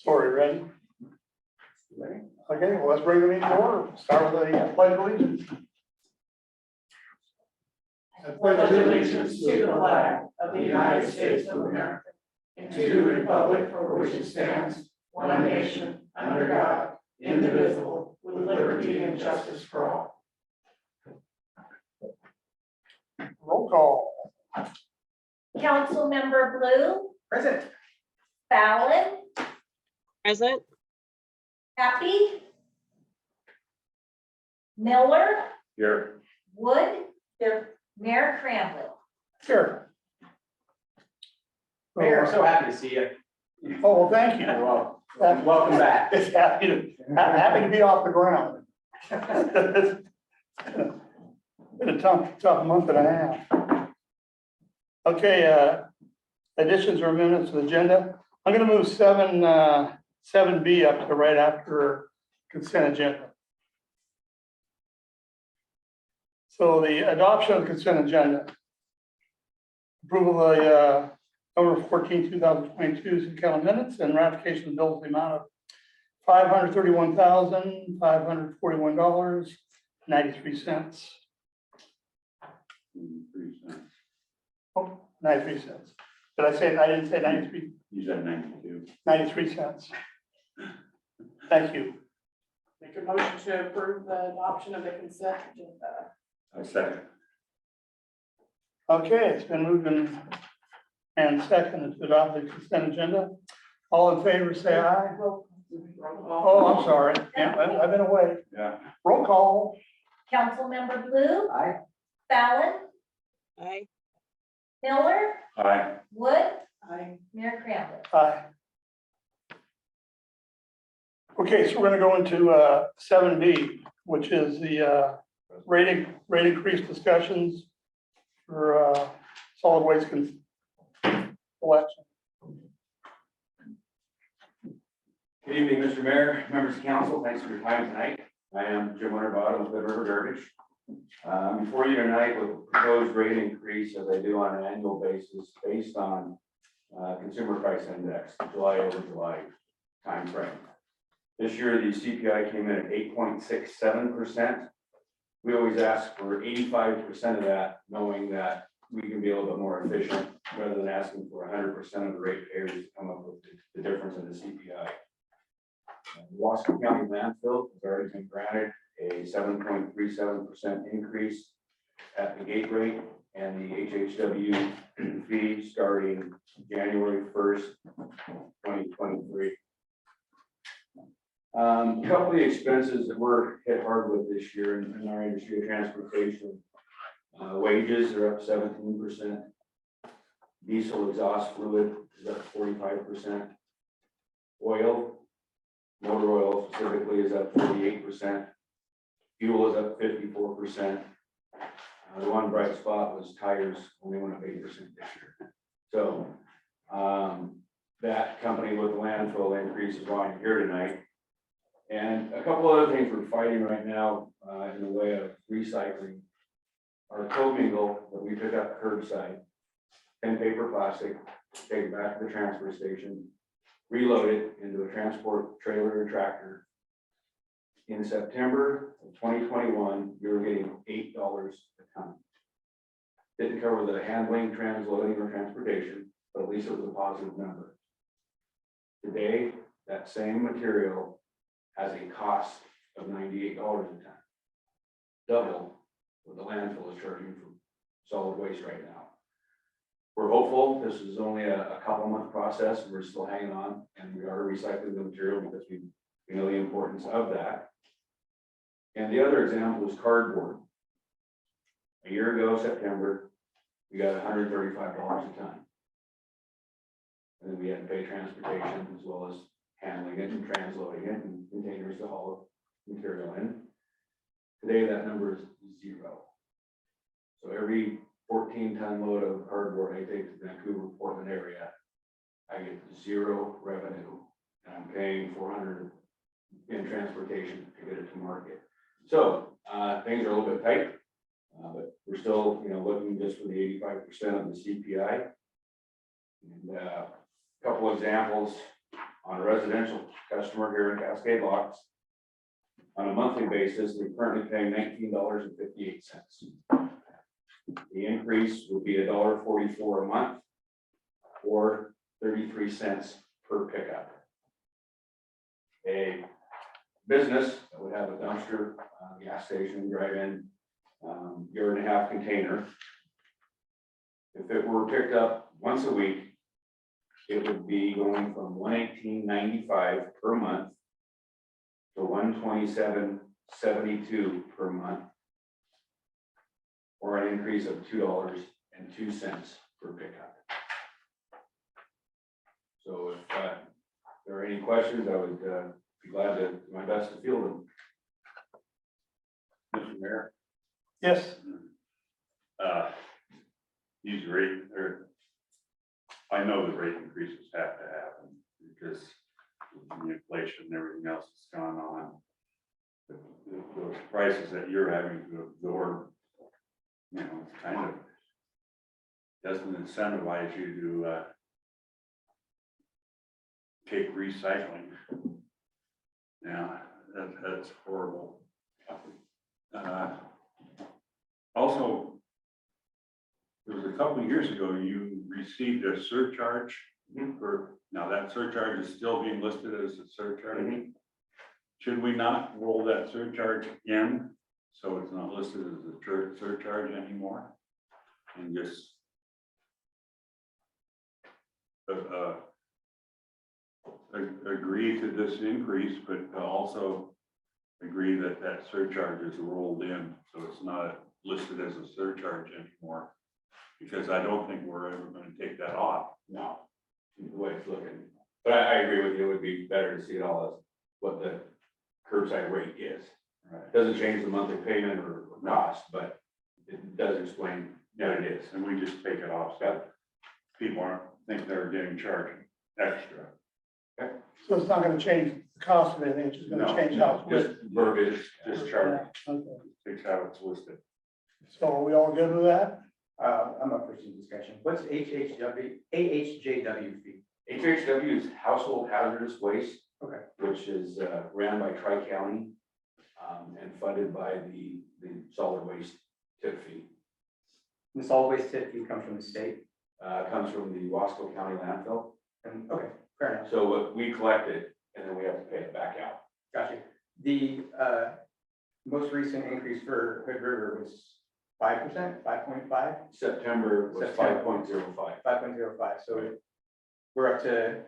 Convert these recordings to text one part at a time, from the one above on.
Sorry, ready? Okay, well, let's bring the meeting to order. Start with the pledge of allegiance. I pledge allegiance to the flag of the United States of America and to the republic for which it stands, one nation, under God, indivisible, with liberty and justice for all. Roll call. Councilmember Blue, Present. Fallon, Present. Happy, Miller, Here. Wood, Mayor Cramley. Sure. Mayor, so happy to see you. Oh, well, thank you. Well, welcome back. It's happy to be off the ground. Been a tough month and a half. Okay, additions or amendments to the agenda. I'm gonna move 7B up to right after consent agenda. So the adoption of the consent agenda. Approval of the November 14, 2022 city council minutes and ratification of bills in the amount of $531,541.93. Oh, 93 cents. Did I say it? I didn't say 93, You said 92. 93 cents. Thank you. Make a motion to approve the adoption of the consent agenda. I second. Okay, it's been moved and seconded to adopt the consent agenda. All in favor, say aye. Oh, I'm sorry. Yeah, I've been away. Yeah. Roll call. Councilmember Blue, Aye. Fallon, Aye. Miller, Aye. Wood, Aye. Mayor Cramley. Aye. Okay, so we're gonna go into 7B, which is the rate increase discussions for solid waste collection. Good evening, Mr. Mayor, members of council. Thanks for your time tonight. I am Jim Winterbottom with Red River Garbage. Before you tonight with a proposed rate increase, as I do on an annual basis, based on consumer price index, July over July timeframe. This year, the CPI came in at 8.67%. We always ask for 85% of that, knowing that we can be a little bit more efficient rather than asking for 100% of the ratepayers to come up with the difference in the CPI. Washington County landfill has already been granted a 7.37% increase at the gate rate and the HHW fee starting January 1st, 2023. A couple of the expenses that we're hit hard with this year in our industry of transportation. Wages are up 17%. Diesel exhaust fluid is up 45%. Oil, motor oil specifically, is up 48%. Fuel is up 54%. The one bright spot was tires only went up 8% this year. So that company with the landfill increase is why I'm here tonight. And a couple other things we're fighting right now in the way of recycling. Our co-mingle that we pick up curbside, 10 paper plastic, take it back to the transfer station, reload it into a transport trailer or tractor. In September of 2021, we were getting $8 a ton. Didn't cover the handling, transloading, or transportation, but at least it was a positive number. Today, that same material has a cost of $98 a ton. Double what the landfill is charging for solid waste right now. We're hopeful. This is only a couple month process. We're still hanging on, and we are recycling the material because we know the importance of that. And the other example is cardboard. A year ago, September, we got $135 a ton. And then we had to pay transportation as well as handling it and transloading it and containers to haul material in. Today, that number is 0. So every 14-ton load of cardboard I take to the Vancouver, Portland area, I get 0 revenue, and I'm paying $400 in transportation to get it to market. So things are a little bit tight, but we're still, looking just for the 85% of the CPI. And a couple examples on a residential customer here in Cascade Locks. On a monthly basis, they're currently paying $19.58. The increase will be $1.44 a month or 33 cents per pickup. A business that would have a dumpster, gas station, drive-in, year and a half container. If it were picked up once a week, it would be going from $118.95 per month to $127.72 per month, or an increase of $2.02 per pickup. So if there are any questions, I would be glad to do my best to field them. Mr. Mayor, Yes, these rate, or I know the rate increases have to happen because of the inflation and everything else that's gone on. The prices that you're having to absorb, you know, kind of doesn't incentivize you to take recycling. Yeah, that's horrible. Also, there was a couple of years ago, you received a surcharge for, now that surcharge is still being listed as a surcharge. Should we not roll that surcharge in, so it's not listed as a surcharge anymore? And just agree to this increase, but also agree that that surcharge is rolled in, so it's not listed as a surcharge anymore. Because I don't think we're ever going to take that off. No, the way it's looking. But I agree with you, it would be better to see it all as what the curbside rate is. Right. Doesn't change the monthly payment or cost, but it does explain what it is. And we just take it off, so people aren't think they're getting charged extra. so it's not gonna change the cost of anything, it's just gonna No, change how it's Just listed. verbiage, just charging. Okay, Fix how it's listed. so are we all good with that? I'm up for some discussion. What's AHJW fee? HHW is household hazardous waste. Okay. Which is ran by Tri-County and funded by the solid waste tip fee. The solid waste tip fee comes from the state. Comes from the Wasco County landfill. And, okay, fair enough. So we collect it and then we have to pay it back out. Got you. The most recent increase for Hood River was 5%, 5.5, September was September. 5.05. 5.05. So we're up to,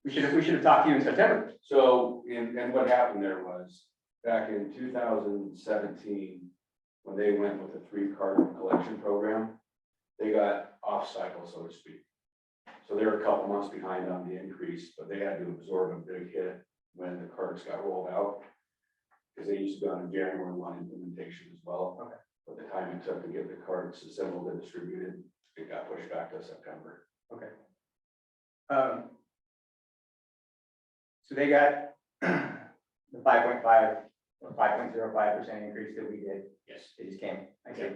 we should have talked to you in September. So, and what happened there was, back in 2017, when they went with the 3-card collection program, they got off cycle, so to speak. So they were a couple months behind on the increase, but they had to absorb a big hit when the cards got rolled out. Because they used to be on a January 1 implementation as well. Okay. But the time it took to get the cards assembled and distributed, it got pushed back to September. Okay. So they got the 5.5 or 5.05% increase that we did. Yes. They just came, I see.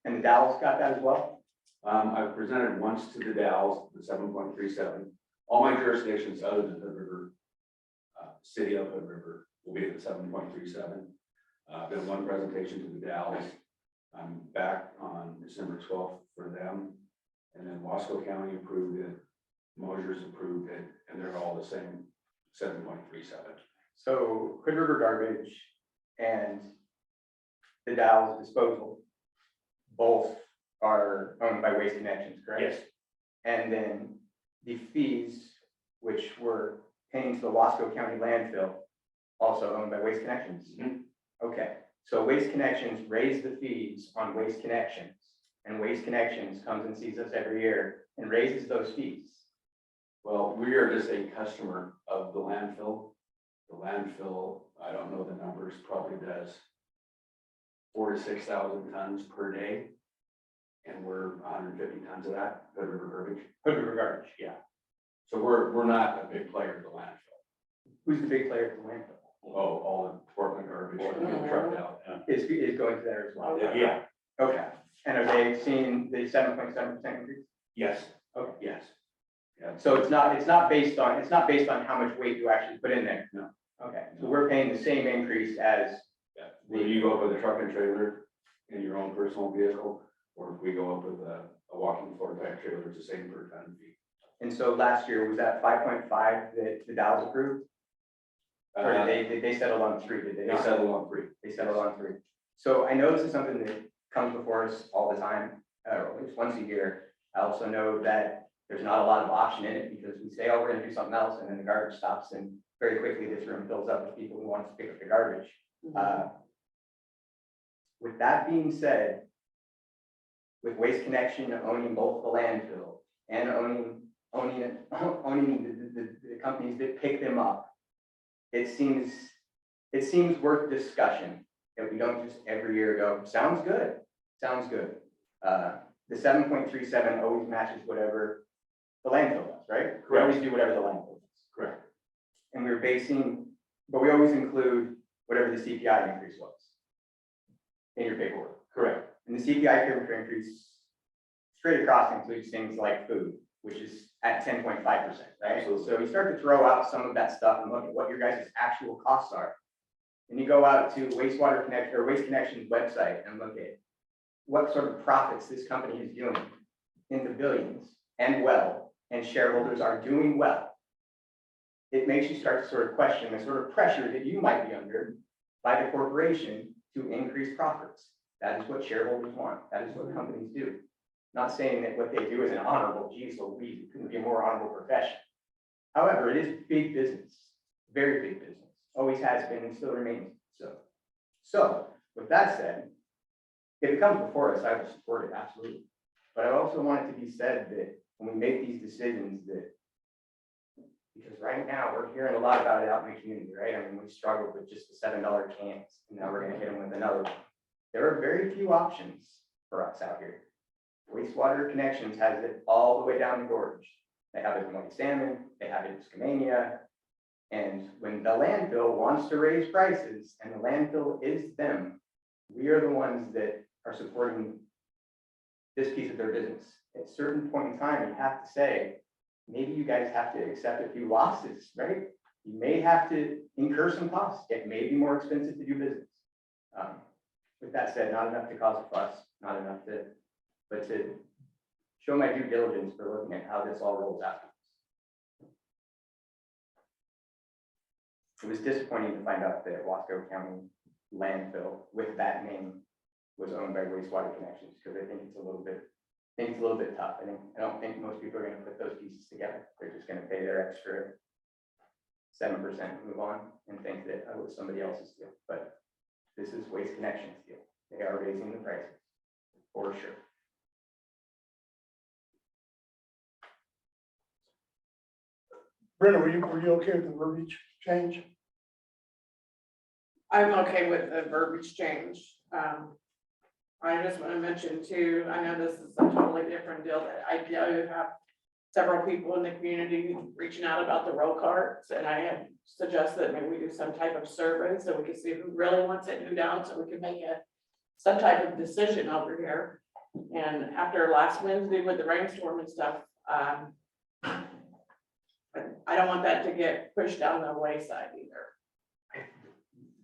And the Dallas got that as well? I've presented once to the Dalles, the 7.37. All my jurisdictions other than Hood River, city of Hood River will be at the 7.37. Been one presentation to the Dalles. I'm back on December 12th for them. And then Wasco County approved it, Mosers approved it, and they're all the same 7.37. So Hood River Garbage and the Dalles Disposal, both are owned by Waste Connections, correct? Yes. And then the fees, which were paying to the Wasco County landfill, also owned by Waste Connections? Mhm. Okay, so Waste Connections raise the fees on Waste Connections, and Waste Connections comes and sees us every year and raises those fees. Well, we are just a customer of the landfill. The landfill, I don't know the numbers, probably does 4,000 to 6,000 tons per day. And we're 150 tons of that, Hood River garbage. Hood River Garbage. Yeah. So we're not a big player at the landfill. Who's the big player at the landfill? Oh, all the Portland garbage that get trucked out. Is going to there as well? Yeah, Okay, and are they seeing the 7.7% increase? yes, Okay. yes. Yeah. So it's not based on how much weight you actually put in there? No. Okay, so we're paying the same increase as, Yeah. Whether you go up with a truck and trailer in your own personal vehicle, or if we go up with a walking floor type trailer, it's the same per ton fee. and so last year, was that 5.5 that the Dow's approved? Or did they settle on 3, did they They not? settled on 3. They settled on 3. So I know this is something that comes before us all the time, or at least once a year. I also know that there's not a lot of option in it because we say, oh, we're gonna do something else, and then the garbage stops, and very quickly this room fills up with people who want to pick up the garbage. With that being said, with Waste Connection owning both the landfill and owning the companies that pick them up, it seems worth discussion that we don't just every year go, sounds good. The 7.37 always matches whatever the landfill does, right? We always do whatever the landfill does. Correct. And but we always include whatever the CPI increase was in your paperwork. Correct. And the CPI increase straight across includes things like food, which is at 10.5%, right? Absolutely. So you start to throw out some of that stuff and look at what your guys' actual costs are. And you go out to Waste Connection's website and look at what sort of profits this company is doing in the billions and shareholders are doing well. It makes you start to sort of question the sort of pressure that you might be under by the corporation to increase profits. That is what shareholders want. That is what companies do. Not saying that what they do is an honorable, geez, Louise, it couldn't be a more honorable profession. However, it is big business, very big business, always has been and still remains so. So with that said, if it comes before us, I will support it, absolutely. But I also want it to be said that when we make these decisions that, because right now we're hearing a lot about it out in the community, right? I mean, we struggled with just the $7 cans, and now we're gonna hit them with another one. There are very few options for us out here. Wastewater Connections has it all the way down the gorge. They have it in White Salmon, they have it in Skamania. And when the landfill wants to raise prices, and the landfill is them, we are the ones that are supporting this piece of their business. At a certain point in time, you have to say, maybe you guys have to accept a few losses, right? You may have to incur some costs. It may be more expensive to do business. With that said, not enough to cause a fuss, not enough but to show my due diligence for looking at how this all rolls out. It was disappointing to find out that Wasco County landfill with that name was owned by Wastewater Connections, because I think it's a little bit tough. I don't think most people are gonna put those pieces together. They're just gonna pay their extra 7% and move on and think that, oh, it's somebody else's deal. But this is Waste Connections deal. They are raising the prices, for sure. Brenda, were you okay with the verbiage change? I'm okay with the verbiage change. I just want to mention too, I know this is a totally different deal, that I do have several people in the community reaching out about the roll carts, and I had suggested maybe we do some type of survey so we can see who really wants it, who don't, so we can make some type of decision over here. And after last Wednesday with the rainstorm and stuff, I don't want that to get pushed down the wayside either.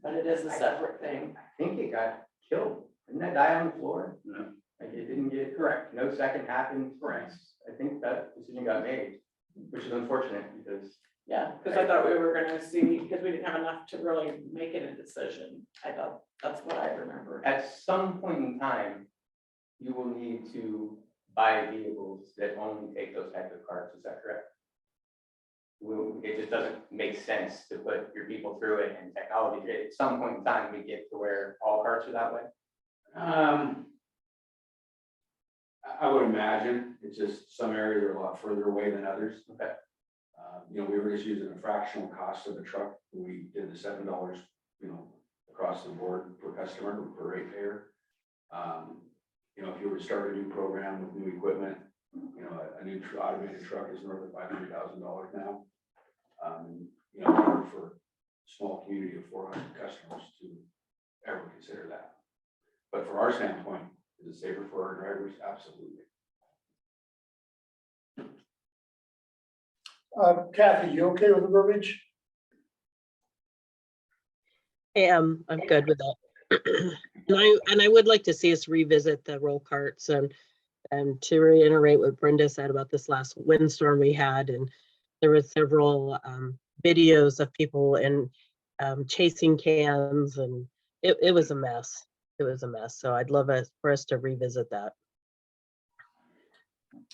But it is a separate thing. I think it got killed. Didn't that die on the floor? No. Like it didn't get correct. No second happened. Correct. I think that decision got made, which is unfortunate because. Yeah, because I thought we were gonna see, because we didn't have enough to really make it a decision. I thought that's what I remember. At some point in time, you will need to buy vehicles that only take those types of cars. Is that correct? It just doesn't make sense to put your people through it and technology. At some point in time, we get to where all carts are that way. I would imagine it's just some areas are a lot further away than others. Okay. We were just using a fractional cost of a truck. We did the $7, across the board per customer, per ratepayer. If you were to start a new program with new equipment, a new automated truck is north of $500,000 now. In order for a small community of 400 customers to ever consider that. But from our standpoint, is it safer for our drivers? Absolutely. Kathy, you okay with the verbiage? I'm good with that. And I would like to see us revisit the roll carts and to reiterate what Brenda said about this last windstorm we had, and there were several videos of people and chasing cans, and it was a mess. It was a mess. So I'd love for us to revisit that.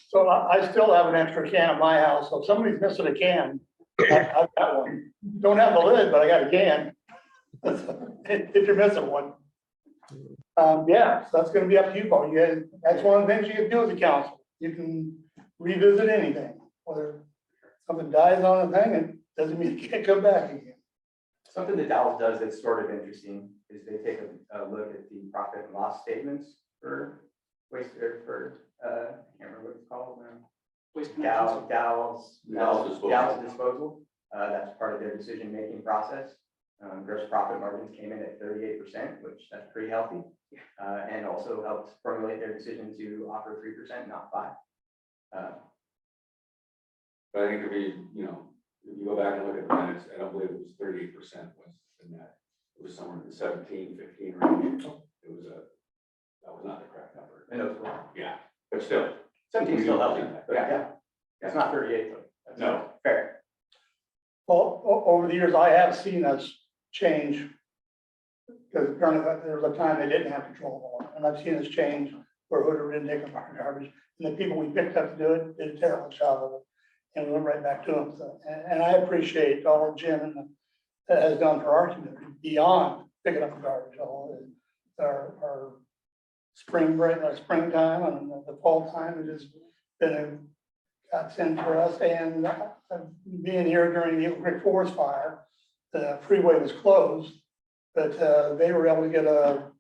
So I still have an extra can at my house, so if somebody's missing a can, I've got one. Don't have the lid, but I got a can. If you're missing one. Yeah, so that's gonna be up to you, Paul. That's one of the things you can do as a council. You can revisit anything, whether something dies on a thing, it doesn't mean it can't come back again. Something that Dallas does that's sort of interesting is they take a look at the profit and loss statements for waste, or for, I can't remember what it's called now. Dallas disposal. That's part of their decision-making process. Gross profit margins came in at 38%, which that's pretty healthy. And also helped formulate their decision to offer 3%, not 5%. But I think if you go back and look at the minutes, I don't believe it was 38% was the net. It was somewhere in the 17, 15 range. That was not the correct number. I know it's wrong. Yeah, but still. 17 still healthy, but Yeah. yeah, it's not 38 though. That's No. fair. Well, over the years, I have seen us change. Because apparently there was a time they didn't have control of it, and I've seen us change where Hooter didn't take up our garbage. And the people we picked up to do it did a terrible job of it. And we went right back to them. So, and I appreciate all Jim and that has done for our community beyond picking up the garbage. All our spring break, our springtime and the fall time, it has been a godsend for us. And being here during the Creek Forest fire, the freeway was closed, but they were able to get a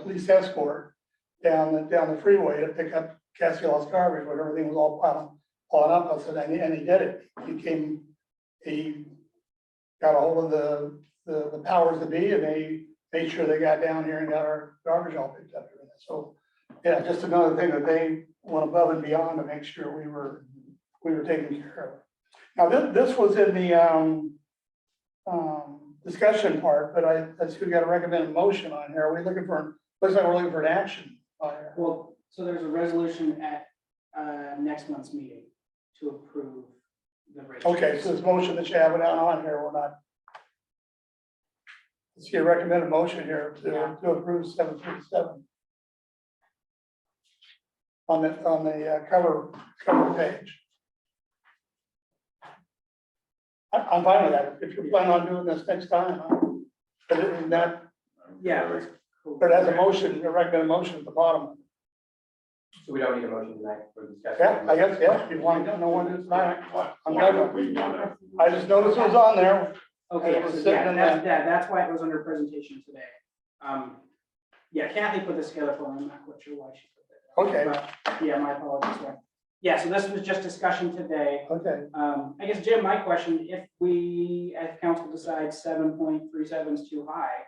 police escort down the freeway to pick up Cascade's garbage when everything was all piling up. I said, and he did it. He got a hold of the powers that be, and they made sure they got down here and got our garbage all picked up. So, yeah, just another thing that they went above and beyond to make sure we were taken care of. Now, this was in the discussion part, but that's who got a recommended motion on here. Are we looking for, looks like we're looking for an action on here. Well, so there's a resolution at next month's meeting to approve the rate. Okay, so this motion that you have it out on here, we're not. Let's get a recommended motion here to approve 737. On the cover page. I'm fine with that. If you plan on doing this next time, but isn't that, Yeah. That's cool. but as a motion, a recommended motion at the bottom. So we don't need a motion tonight for discussion. Yeah, I guess, yeah, if you want to know when it's tonight, I'm Yeah, done. we wanna- I just noticed it was on there. Okay, It was so sitting yeah, in that's why it was under presentation today. Yeah, Kathy put this together for me. I'm not quite sure why she put that. Okay. But, yeah, my apologies there. Yeah, so this was just discussion today. Okay, I guess, Jim, my question, if we, as council decides 7.37 is too high,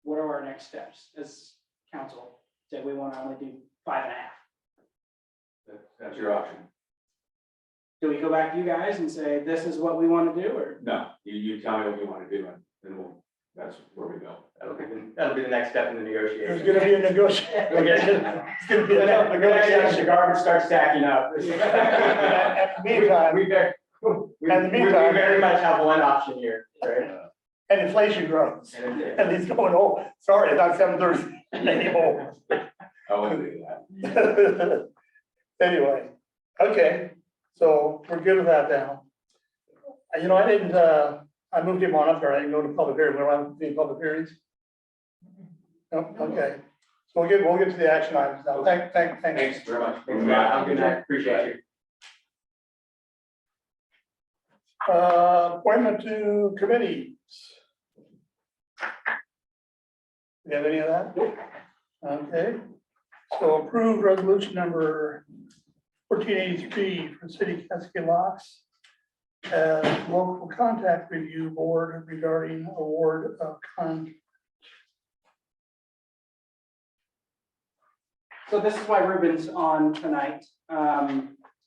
what are our next steps as council? Say we want to only do 5.5. That's your option. Do we go back to you guys and say, this is what we want to do, or? No, you tell me what you want to do, and then that's where we go. That'll be the next step in the there's negotiation. gonna be a negotiation. It's gonna be a negotiation. The garbage starts stacking up. At the meantime, We very much have one option here, right? and inflation grows, And then- and he's going, oh, sorry, it's not 7:30 anymore. I wouldn't do that. Anyway, okay, so we're good with that now. You know, I moved him on up there, I didn't go to public hearing, we don't have any public hearings. No, okay, so we'll get to the action items now, thanks. Thanks very much. Have a good night. Appreciate you. Appointment to committees. You have any of that? Okay, so approved resolution number 1483 for City Cascade Locks. Local contact review board regarding award of contract. So this is why Ruben's on tonight.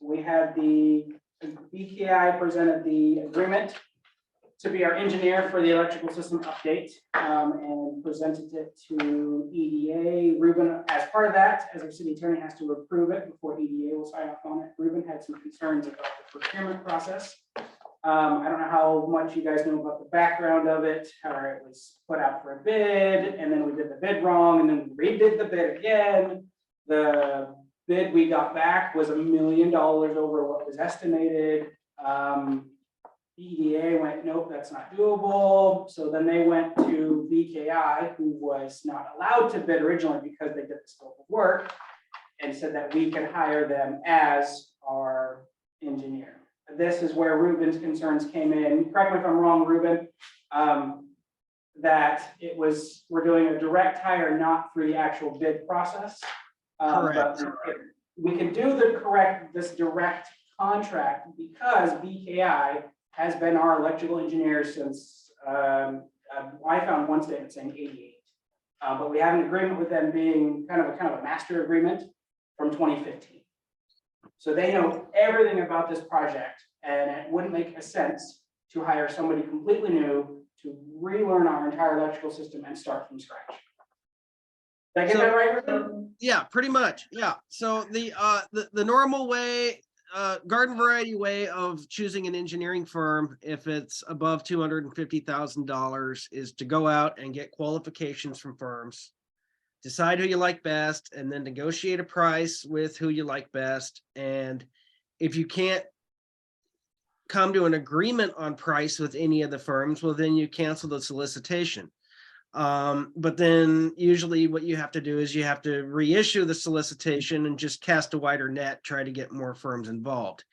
We had the BKI presented the agreement to be our engineer for the electrical system update, and presented it to EDA. Ruben, as part of that, as our city attorney, has to approve it before EDA will sign off on it. Ruben had some concerns about the procurement process. I don't know how much you guys know about the background of it, how it was put out for a bid, and then we did the bid wrong, and then we redid the bid again. The bid we got back was $1 million over what was estimated. EDA went, nope, that's not doable. So then they went to BKI, who was not allowed to bid originally because they did the scope of work, and said that we could hire them as our engineer. This is where Ruben's concerns came in. Correct me if I'm wrong, Ruben, that it was, we're doing a direct hire, not through the actual bid process. Correct. But we can do this direct contract because BKI has been our electrical engineer since, I found one statement saying 88. But we have an agreement with them being kind of a master agreement from 2015. So they know everything about this project, and it wouldn't make a sense to hire somebody completely new to relearn our entire electrical system and start from scratch. Did I get that right, Ruben? Yeah, pretty much. Yeah. So the normal way, garden variety way of choosing an engineering firm, if it's above $250,000, is to go out and get qualifications from firms, decide who you like best, and then negotiate a price with who you like best. And if you can't come to an agreement on price with any of the firms, well, then you cancel the solicitation. But then usually what you have to do is you have to reissue the solicitation and just cast a wider net, try to get more firms involved.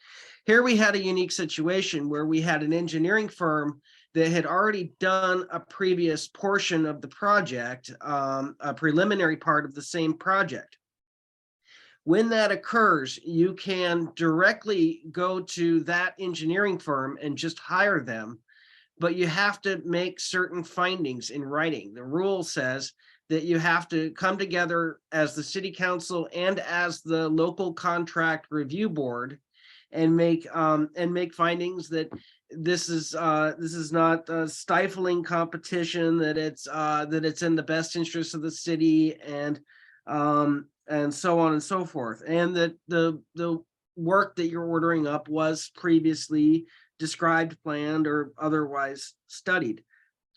Here we had a unique situation where we had an engineering firm that had already done a previous portion of the project, a preliminary part of the same project. When that occurs, you can directly go to that engineering firm and just hire them, but you have to make certain findings in writing. The rule says that you have to come together as the city council and as the local contract review board and make findings that this is not stifling competition, that it's in the best interest of the city, and so on and so forth, and that the work that you're ordering up was previously described, planned, or otherwise studied.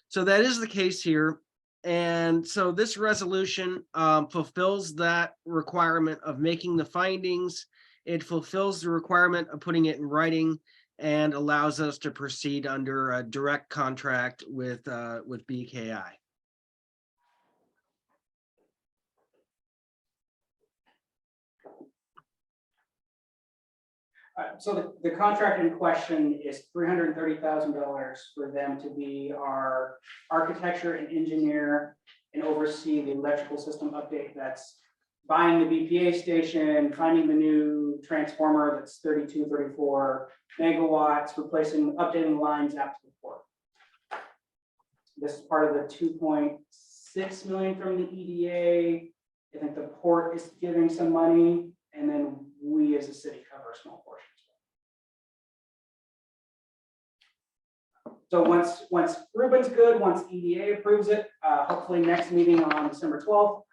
So that is the case here. And so this resolution fulfills that requirement of making the findings. It fulfills the requirement of putting it in writing and allows us to proceed under a direct contract with BKI. So the contract in question is $330,000 for them to be our architecture and engineer and oversee the electrical system update. That's buying the BPA station, finding the new transformer that's 32, 34 megawatts, updating the lines out to the port. This is part of the 2.6 million from the EDA. I think the port is giving some money, and then we as a city cover a small portion. So once Ruben's good, once EDA approves it, hopefully next meeting on December 12th,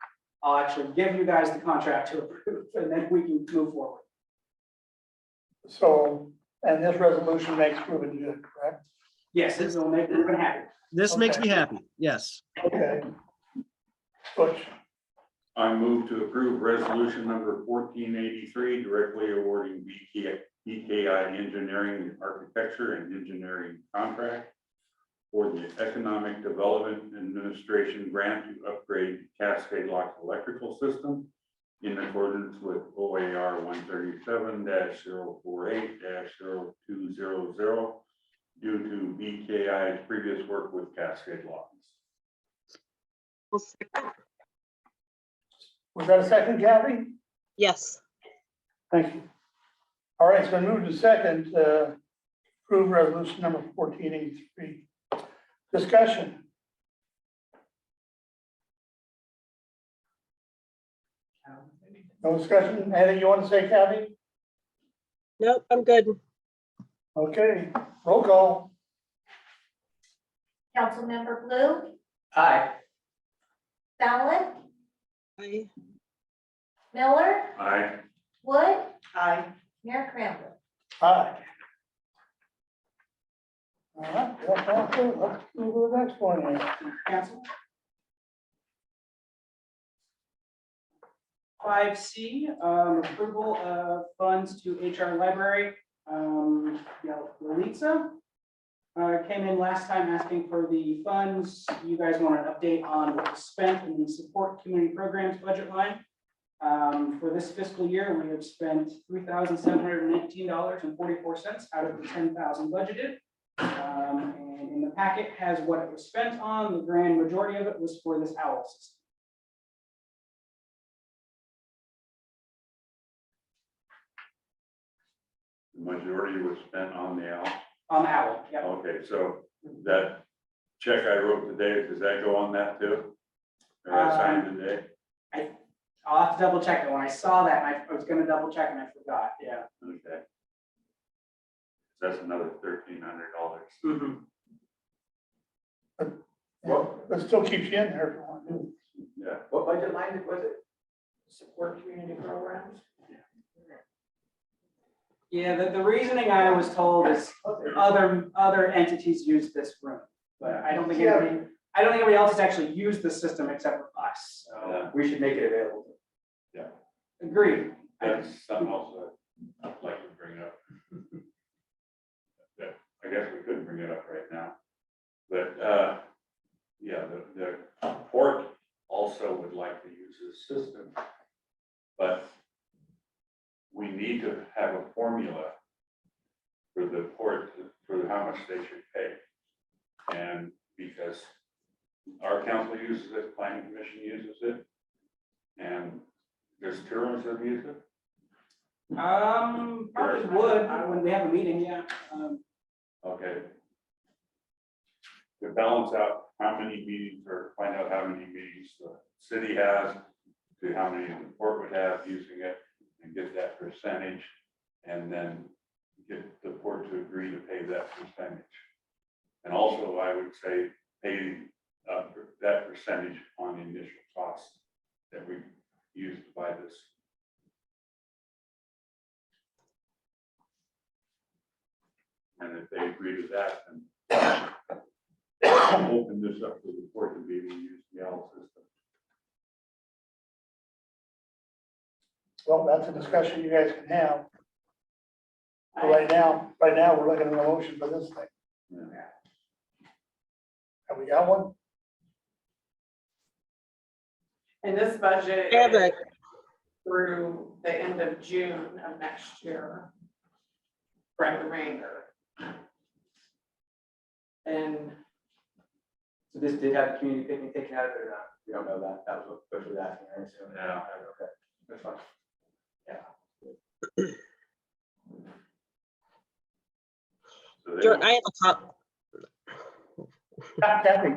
I'll actually give you guys the contract to approve, and then we can move forward. So, and this resolution makes Ruben good, correct? Yes, this will make Ruben happy. This makes Okay. me happy. Yes. Okay. Butch, I move to approve resolution number 1483, directly awarding BKI Engineering, Architecture and Engineering contract for the Economic Development Administration grant to upgrade Cascade Lock electrical system in accordance with OAR 137-048-0200 due to BKI's previous work with Cascade Locks. was that a second, Kathy? Yes. Thank you. All right, so move to second, approve resolution number 1483. Discussion. No discussion? Anything you want to say, Kathy? Nope, I'm good. Okay, roll call. Councilmember Blue, Aye. Fallon, Aye. Miller, Aye. Wood, Aye. Mayor Crandall. Aye. All right, let's move to the next one. here. Cancel. 5C, approval of funds to HR library. Yalitza came in last time asking for the funds. You guys want an update on what was spent in the support community programs budget line. For this fiscal year, we have spent $3,719.44 out of the 10,000 budgeted. And in the packet has what it was spent on. The grand majority of it was for this OWL system. The majority was spent on the owl. On the OWL, yeah. Okay, so that check I wrote today, does that go on that too? Or I signed today? I'll have to double check it. When I saw that, I was gonna double check and I forgot, yeah. Okay. That's another $1,300. Well, that still keeps you in there if you want to. Yeah. What budget line was it? Support community programs. Yeah, the reasoning I was told is other entities use this room, but I don't think anybody else has actually used the system except for us, so. Yeah. We should make it available. Agreed. That's something else that I'd like to bring up. That I guess we could bring it up right now. But, yeah, the port also would like to use this system. But we need to have a formula for the port, for how much they should pay. And because our council uses it, planning commission uses it, and there's tourists that use it. Probably would, when we have a meeting, yeah. Okay. To balance out how many meetings, or find out how many meetings the city has, to how many the port would have using it, and get that percentage, and then get the port to agree to pay that percentage. And also, I would say, pay that percentage on the initial cost that we use to buy this. And if they agree to that, then open this up to the port to be able to use the owl system. Well, that's a discussion you guys can have. But right now, we're looking at a motion for this thing. Yeah. Have we got one? And this budget I have is a, through the end of June of next year. For the remainder. And So this did have the community picnic taken out of it or not? We don't know that. That was what Bush was asking, right? So, Yeah. Okay, that's fine. So they Jordan, don't- I have a Kathy,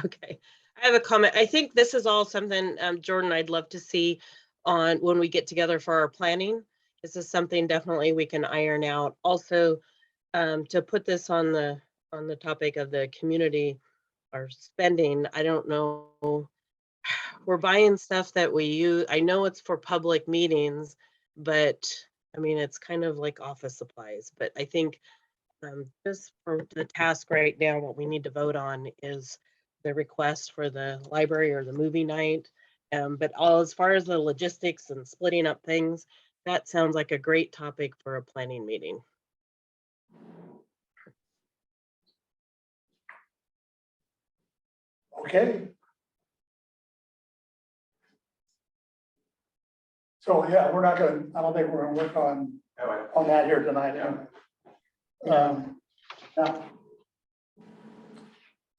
Okay, I have a comment. I think this is all something, Jordan, I'd love to see on when we get together for our planning. This is something definitely we can iron out. Also, to put this on the topic of the community or spending, I don't know. We're buying stuff that we use. I know it's for public meetings, but I mean, it's kind of like office supplies, but I think just for the task right now, what we need to vote on is the request for the library or the movie night. But as far as the logistics and splitting up things, that sounds like a great topic for a planning meeting. okay. So, yeah, we're not gonna, I don't think we're gonna work on that here tonight. Yeah.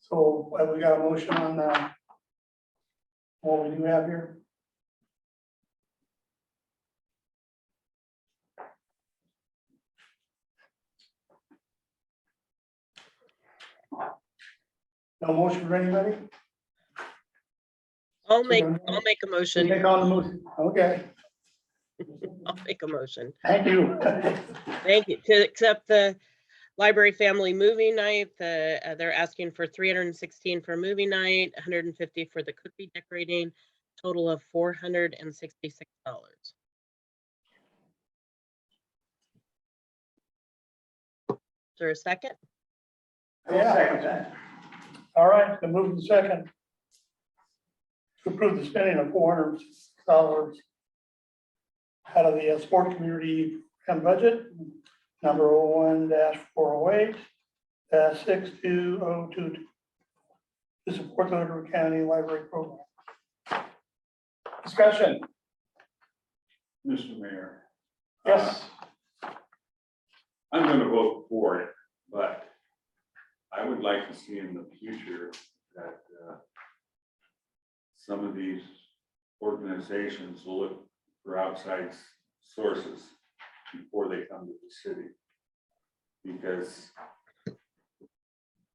So have we got a motion on what we do have here? No motion for anybody? I'll make a motion. Take on the motion, okay, I'll make a motion. thank you. Thank you. To accept the library family movie night, they're asking for 316 for movie night, 150 for the cookie decorating, total of $466. Is there a second? I will second that. All right, the move in second. To approve the spending of $400 out of the sport community and budget, number 01-408-62022, to support the Little County Library Program. Discussion, Mr. Mayor. yes, I'm gonna vote for it, but I would like to see in the future that some of these organizations will look for outside sources before they come to the city. Because,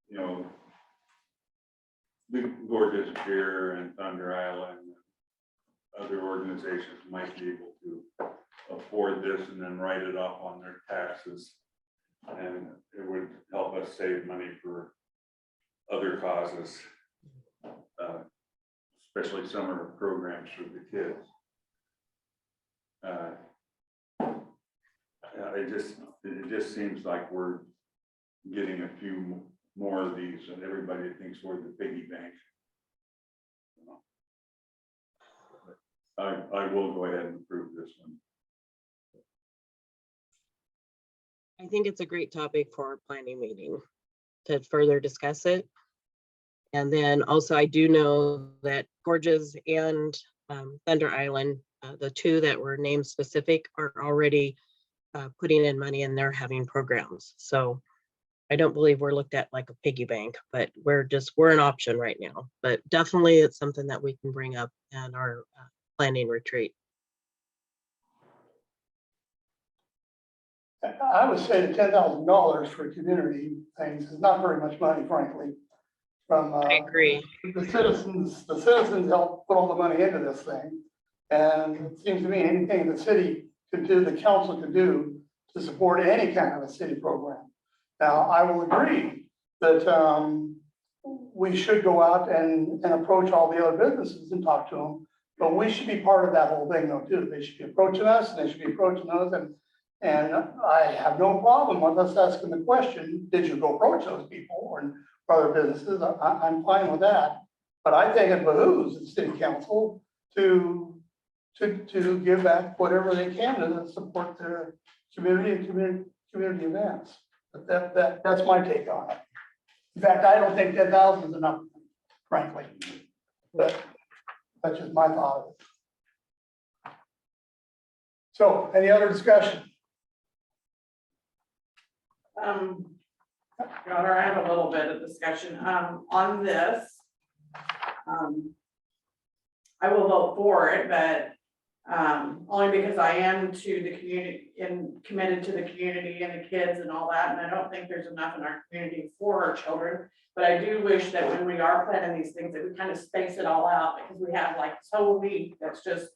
you know, the Gorgeous Beer and Thunder Island, and other organizations might be able to afford this and then write it off on their taxes. And it would help us save money for other causes, especially summer programs for the kids. It just seems like we're getting a few more of these and everybody thinks we're the piggy bank. I will go ahead and approve this one. I think it's a great topic for our planning meeting to further discuss it. And then also I do know that Gorges and Thunder Island, the two that were named specific, are already putting in money and they're having programs. So I don't believe we're looked at like a piggy bank, but we're an option right now. But definitely it's something that we can bring up in our planning retreat. I would say the $10,000 for community things is not very much money, frankly. From I agree. the citizens help put all the money into this thing. And it seems to me anything the city could do, the council could do to support any kind of a city program. Now, I will agree that we should go out and approach all the other businesses and talk to them. But we should be part of that whole thing though, too. They should be approaching us and they should be approaching us. And I have no problem with us asking the question, did you go approach those people or other businesses? I'm fine with that. But I think it behooves the city council to give back whatever they can to support their community and community events. But that's my take on it. In fact, I don't think 10,000 is enough, frankly. But that's just my thought of it. So, any other discussion? Your Honor, I have a little bit of discussion, on this. I will vote for it, but, only because I am to the community and committed to the community and the kids and all that, and I don't think there's enough in our community for our children. But I do wish that when we are planning these things, that we kind of space it all out, because we have like this whole week that's just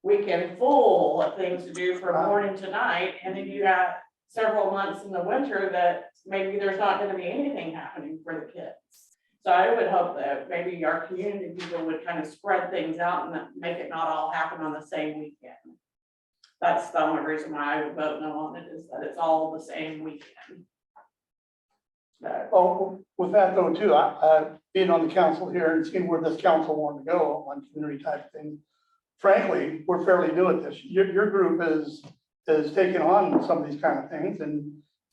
weekend full of things to do from morning to night, and then you got several months in the winter that maybe there's not going to be anything happening for the kids. So I would hope that maybe our community people would kind of spread things out and make it not all happen on the same weekend. That's the only reason why I would vote no on it, is that it's all the same weekend. Oh, with that though, too, I being on the council here and seeing where this council wanted to go on community type thing. Frankly, we're fairly new at this. Your group is taking on some of these kind of things,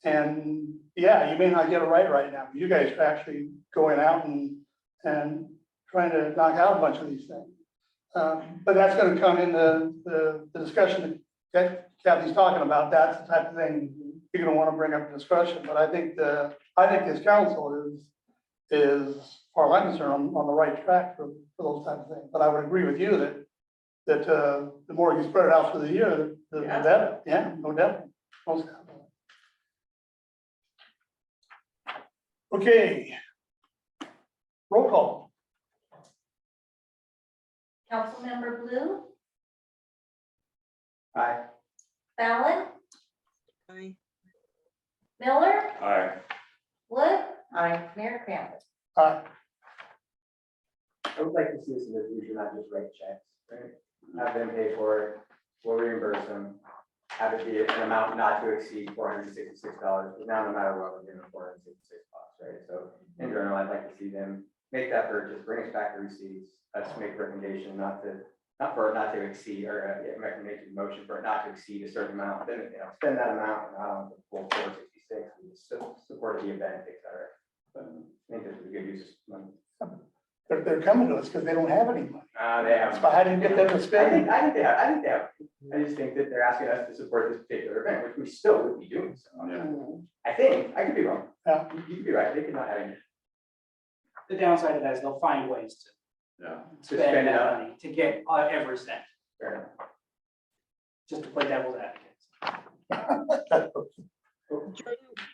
and yeah, you may not get it right now. You guys are actually going out and trying to knock out a bunch of these things. But that's going to come in the discussion that Kathy's talking about. That's the type of thing you're going to want to bring up in discussion. But I think this council is, as far as I'm concerned, on the right track for those type of things. But I would agree with you that the more you spread it out through the year, the better. Yeah, no doubt. Most definitely. Okay. Roll call. Councilmember Blue, Aye. Fallon, Aye. Miller, Aye. Wood, Aye. Mayor Cramper. Aye. I would like to see this in the future, not just write checks, right? Have them pay for it, we'll reimburse them. Have it be an amount not to exceed $466, but now no matter what, we're giving $466, right? So in general, I'd like to see them make that purchase, bring us back the receipts, us make a recommendation not to exceed, or make a motion for it not to exceed a certain amount, then, spend that amount, and not on the full 466, and just support the event, et cetera. But I think this is a good use of money. They're coming to us because they don't have any money. They have. So how do you get them to I spend? think they have. I just think that they're asking us to support this particular event, which we still would be doing so. I think, I could be wrong. Yeah. You could be right, they could not have any. The downside of that is they'll find ways to Yeah. spend spend it that up. money to get every cent, Fair enough. just to play devil's advocate.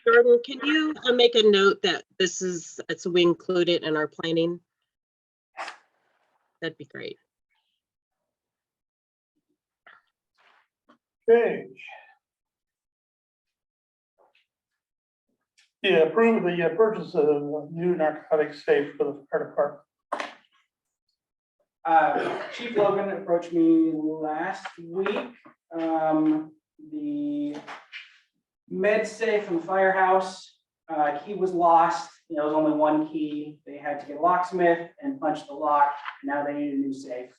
Jordan, can you make a note that so we include it in our planning? That'd be great. Okay. Yeah, approve the purchase of a new narcotics safe for the fire department. Chief Logan approached me last week. The med safe from the firehouse, key was lost. There was only one key. They had to get a locksmith and punch the lock. Now they need a new safe.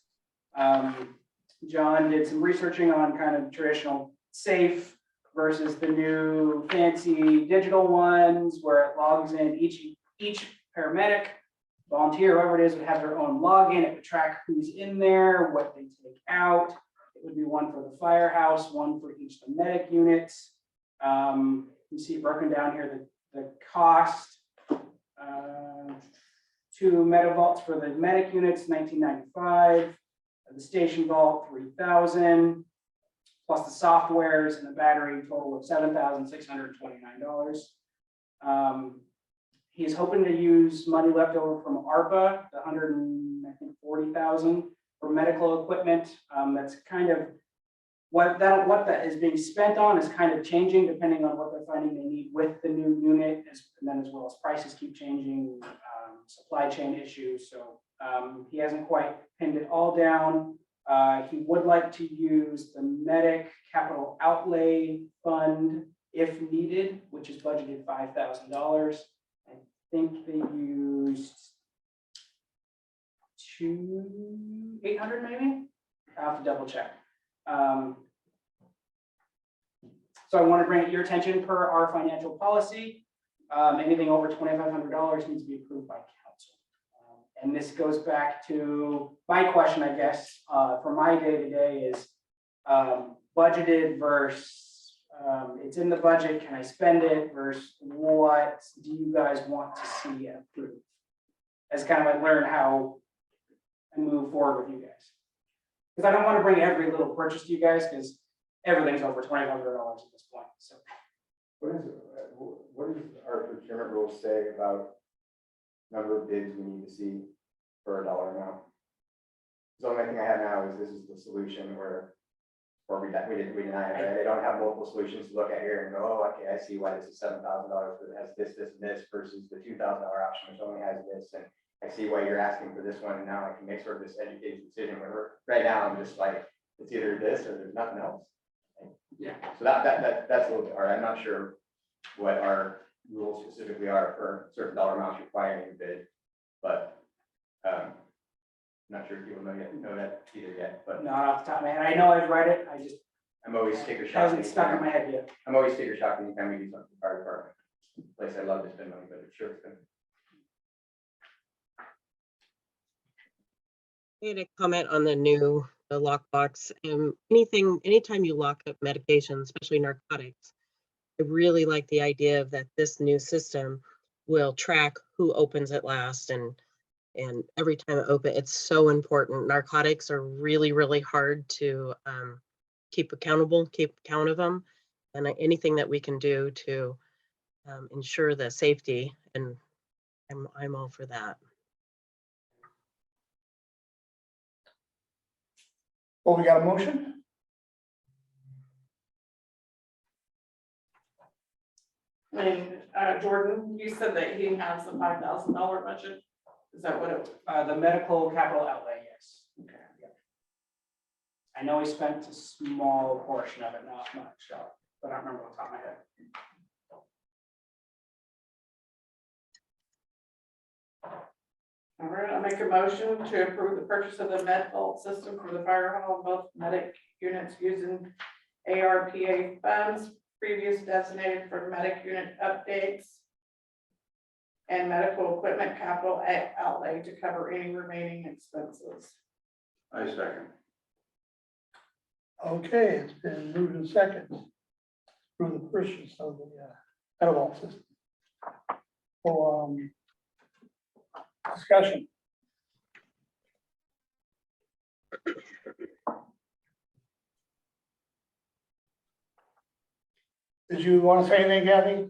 John did some researching on kind of traditional safe versus the new fancy digital ones where it logs in each paramedic, volunteer, whoever it is, would have their own login. It would track who's in there, what they take out. It would be one for the firehouse, one for each of the medic units. You see it broken down here, the cost. 2 meta vaults for the medic units, $19.95. The station vault, $3,000, plus the softwares and the battery, total of $7,629. He's hoping to use money left over from ARPA, the $140,000 for medical equipment. That's kind of what that is being spent on is kind of changing depending on what they're finding they need with the new unit, and then as well as prices keep changing, supply chain issues. So he hasn't quite pinned it all down. He would like to use the medic capital outlay fund if needed, which is budgeted $5,000. I think they used 800 maybe. I have to double check. So I want to bring it to your attention per our financial policy. Anything over $2,500 needs to be approved by council. And this goes back to my question, I guess, for my day-to-day is budgeted versus it's in the budget, can I spend it versus what do you guys want to see approved? As kind of I learn how I move forward with you guys. Because I don't want to bring every little purchase to you guys because everything's over $2,500 at this point. So What does our procurement rules say about number of bids we need to see for a dollar amount? The only thing I have now is this is the solution where we deny it, right? They don't have multiple solutions to look at here and go, oh, okay, I see why this is $7,000, but it has this, this, and this versus the $2,000 option, which only has this. And I see why you're asking for this one, and now I can make sort of this educated decision. Right now, I'm just like, it's either this or there's nothing else. yeah. So that's a little bit hard. I'm not sure what our rules specifically are for certain dollar amounts requiring a bid, but I'm not sure if people know that either yet, but Not off the top of my head. I know I've read it. I just I'm always sticker shocked. hasn't stuck in my head yet. I'm always sticker shocked anytime we do something for the fire department. Place I love to spend money, but it's sure it's been. I had a comment on the lockbox. Anytime you lock up medication, especially narcotics, I really like the idea of that this new system will track who opens it last and every time it opens, it's so important. Narcotics are really, really hard to keep count of them. And anything that we can do to ensure the safety, and I'm all for that. Well, we got a motion? I mean, Jordan, you said that he has a $5,000 budget. Is that what it? The medical capital outlay, yes. Okay. I know he spent a small portion of it, not much, so, but I don't remember off the top of my head. All right, I'll make a motion to approve the purchase of the med vault system for the fire hall, both medic units using ARPA funds, previous designated for medic unit updates and medical equipment capital outlay to cover any remaining expenses. I second. Okay, it's been moved in second. Through the purchase of the medical system. So, discussion. Did you want to say anything, Kathy?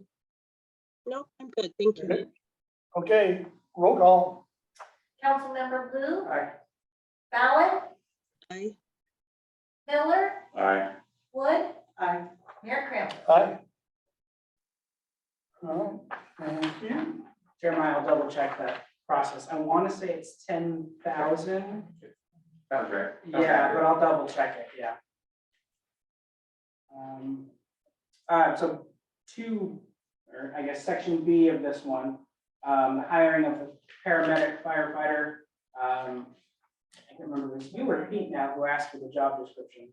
No, I'm good. Thank you. Okay, roll call. Councilmember Blue, Aye. Ballard, Aye. Miller, Aye. Wood, Aye. Mayor Kramer. Aye. All right, thank you. Jeremiah, I'll double check that process. I want to say it's 10,000. Sounds right. Yeah, but I'll double check it, yeah. So or I guess section B of this one, the hiring of a paramedic firefighter. I can't remember this, you or Pete now who asked for the job description.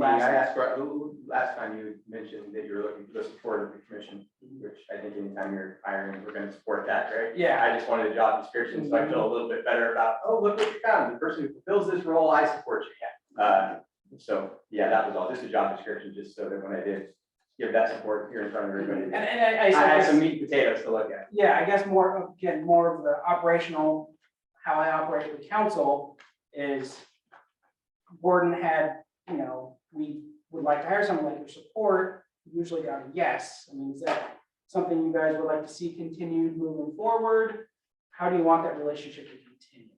I asked for, last time you mentioned that you were looking for the support of the commission, which I think anytime you're hiring, we're gonna support that, right? Yeah. I just wanted a job description, so I feel a little bit better about, oh, look what you found, the person who fulfills this role, I support you. So, yeah, that was all, just a job description, just so that when I did give that support here in front of everybody. And I had some meat and potatoes to look at. yeah, I guess more of the operational, how I operate with council is Gordon had, we would like to hire someone like your support, usually got a yes. I mean, is that something you guys would like to see continued moving forward? How do you want that relationship to continue?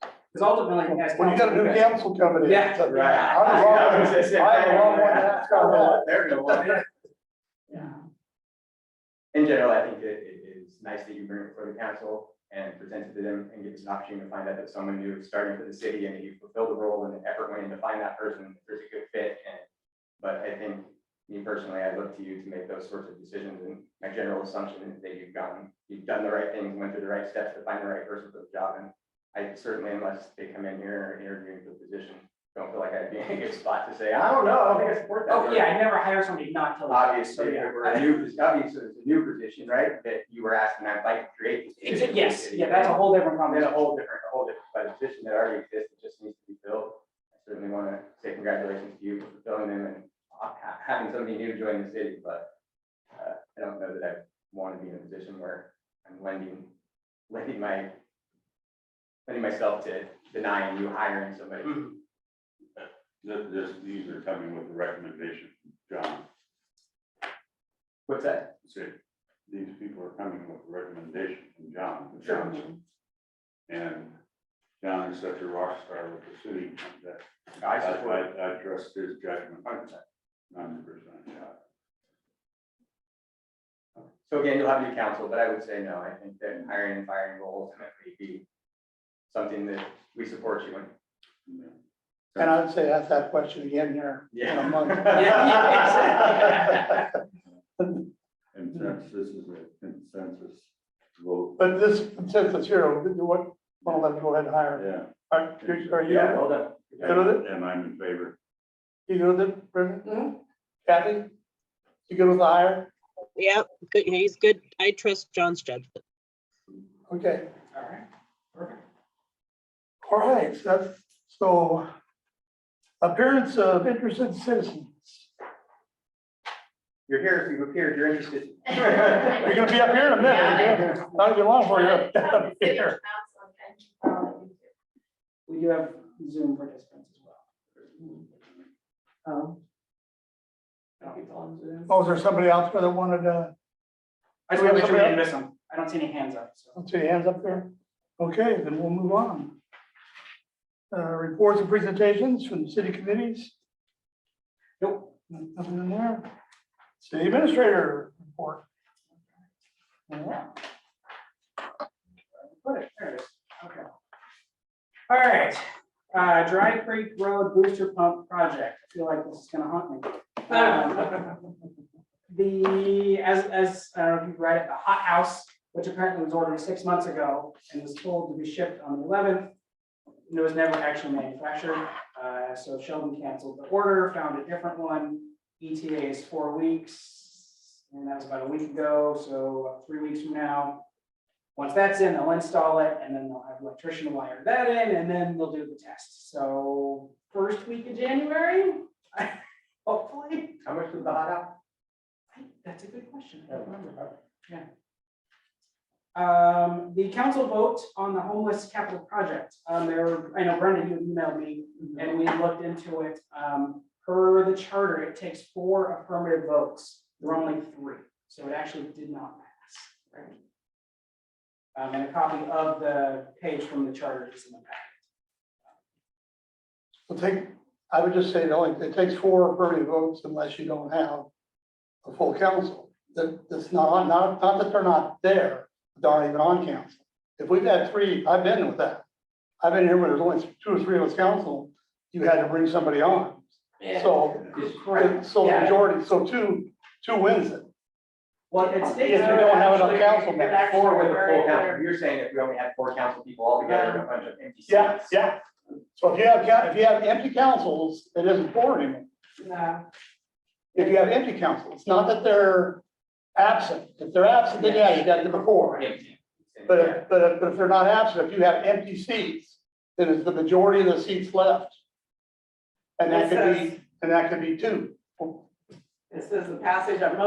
Because ultimately, as Well, you got a new council, council coming in. Yeah, so right. I was wrong when that's coming. There you go. yeah. In general, I think it is nice that you bring it before the council and present it to them and give us an opportunity to find out that someone new is starting for the city and you fulfill the role and the effort went in to find that person, if there's a good fit. But I think, me personally, I look to you to make those sorts of decisions, and my general assumption is that you've done the right things, went through the right steps to find the right person for the job. And I certainly, unless they come in here and are interviewing for the position, don't feel like I'd be in a good spot to say, I don't know, I don't think I support that. Oh, yeah, I never hire somebody not till. Obviously, So, yeah. we're a new, obviously, it's a new position, right, that you were asking, I'd like to create. this position for the Yes, city. yeah, that's a whole different Then conversation. a whole different, but a position that already exists, it just needs to be filled. I certainly want to say congratulations to you for fulfilling them and having somebody new join the city, but I don't know that I want to be in a position where I'm lending myself to denying you hiring somebody. These are coming with a recommendation, John. What's that? See, these people are coming with a recommendation from John. Sure. And John is such a rock star with the city that I support. I trust his judgment 100%. Yeah. So again, you'll have new counsel, but I would say no, I think that hiring and firing will ultimately be something that we support you in. And I'd say ask that question again here in a month. And since this is a consensus vote, But this consensus here, what, well, let's go ahead and hire. yeah, Are you Yeah, well done. good with it? and I'm in favor. You good with it, Brendan? Kathy? You good with the hire? Yep, good. He's good. I trust John's judgment. Okay, All right, perfect. all right, so appearance of interested citizens. You're here, if you appeared, you're interested. You're gonna be up here in a minute. Not even long for you up here. We do have Zoom participants as well. Oh, is there somebody else there that wanted to, I just want to make sure we didn't miss them. I don't see any hands up, so. let's see your hands up there? Okay, then we'll move on. Reports and presentations from the city committees. Nope. Nothing in there. City administrator report. Yeah. Put it, there it is, okay. All right, Dry Creek Road Booster Pump Project, I feel like this is gonna haunt me. As I don't know if you've read it, the hot house, which apparently was ordered 6 months ago and was told to be shipped on the 11th. And it was never actually manufactured, so Sheldon canceled the order, found a different one. ETA is 4 weeks, and that was about a week ago, so 3 weeks from now. Once that's in, they'll install it, and then they'll have an electrician wire that in, and then they'll do the test. So first week of January, hopefully. How much was the hot out? That's a good question. I don't remember. Yeah. The council vote on the homeless capital project. I know Brenda, you emailed me and we looked into it. Per the charter, it takes 4 affirmative votes. There were only 3, so it actually did not pass. Right? And a copy of the page from the charter is in the packet. I would just say it takes 4 affirmative votes unless you don't have a full council. That's not that they're not there, they aren't even on council. If we've had 3, I've been with that. I've been here when there's only 2 or 3 of us council, you had to bring somebody on. So the majority, so two wins it. Well, it's If you don't have enough council members. 4 with a full council. You're saying if we only had 4 council people altogether and a bunch of empty seats. Yeah. So if you have empty councils, it isn't 4 anymore. No. If you have empty councils, it's not that they're absent. If they're absent, then yeah, you got the before. But if they're not absent, if you have empty seats, then it's the majority of the seats left. And that could be 2. It says the passage of a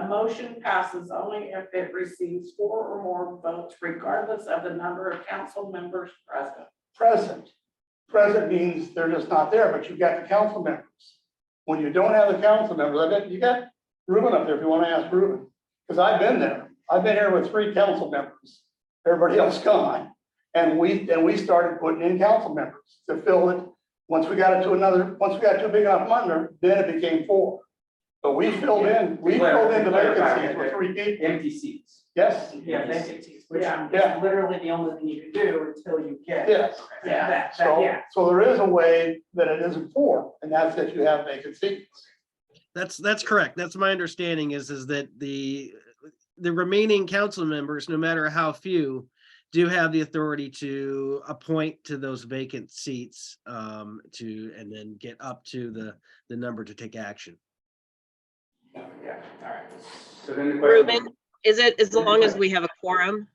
motion passes only if it receives 4 or more votes, regardless of the number of council members present. Present means they're just not there, but you've got the council members. When you don't have the council members, I bet you got Ruben up there if you want to ask Ruben, because I've been there. I've been here with 3 council members, everybody else gone. And we started putting in council members to fill it. Once we got to a big enough number, then it became 4. But we filled in the vacancies with 3 people. Empty seats. Yes, Yeah, vacancies, which Yeah. is literally the only thing you can do until you get. yes. So there is a way that it isn't 4, and that's if you have vacant seats. That's correct. That's my understanding is that the remaining council members, no matter how few, do have the authority to appoint to those vacant seats and then get up to the number to take action. Yeah, all right. So then the question. Ruben, is it as long as we have a quorum?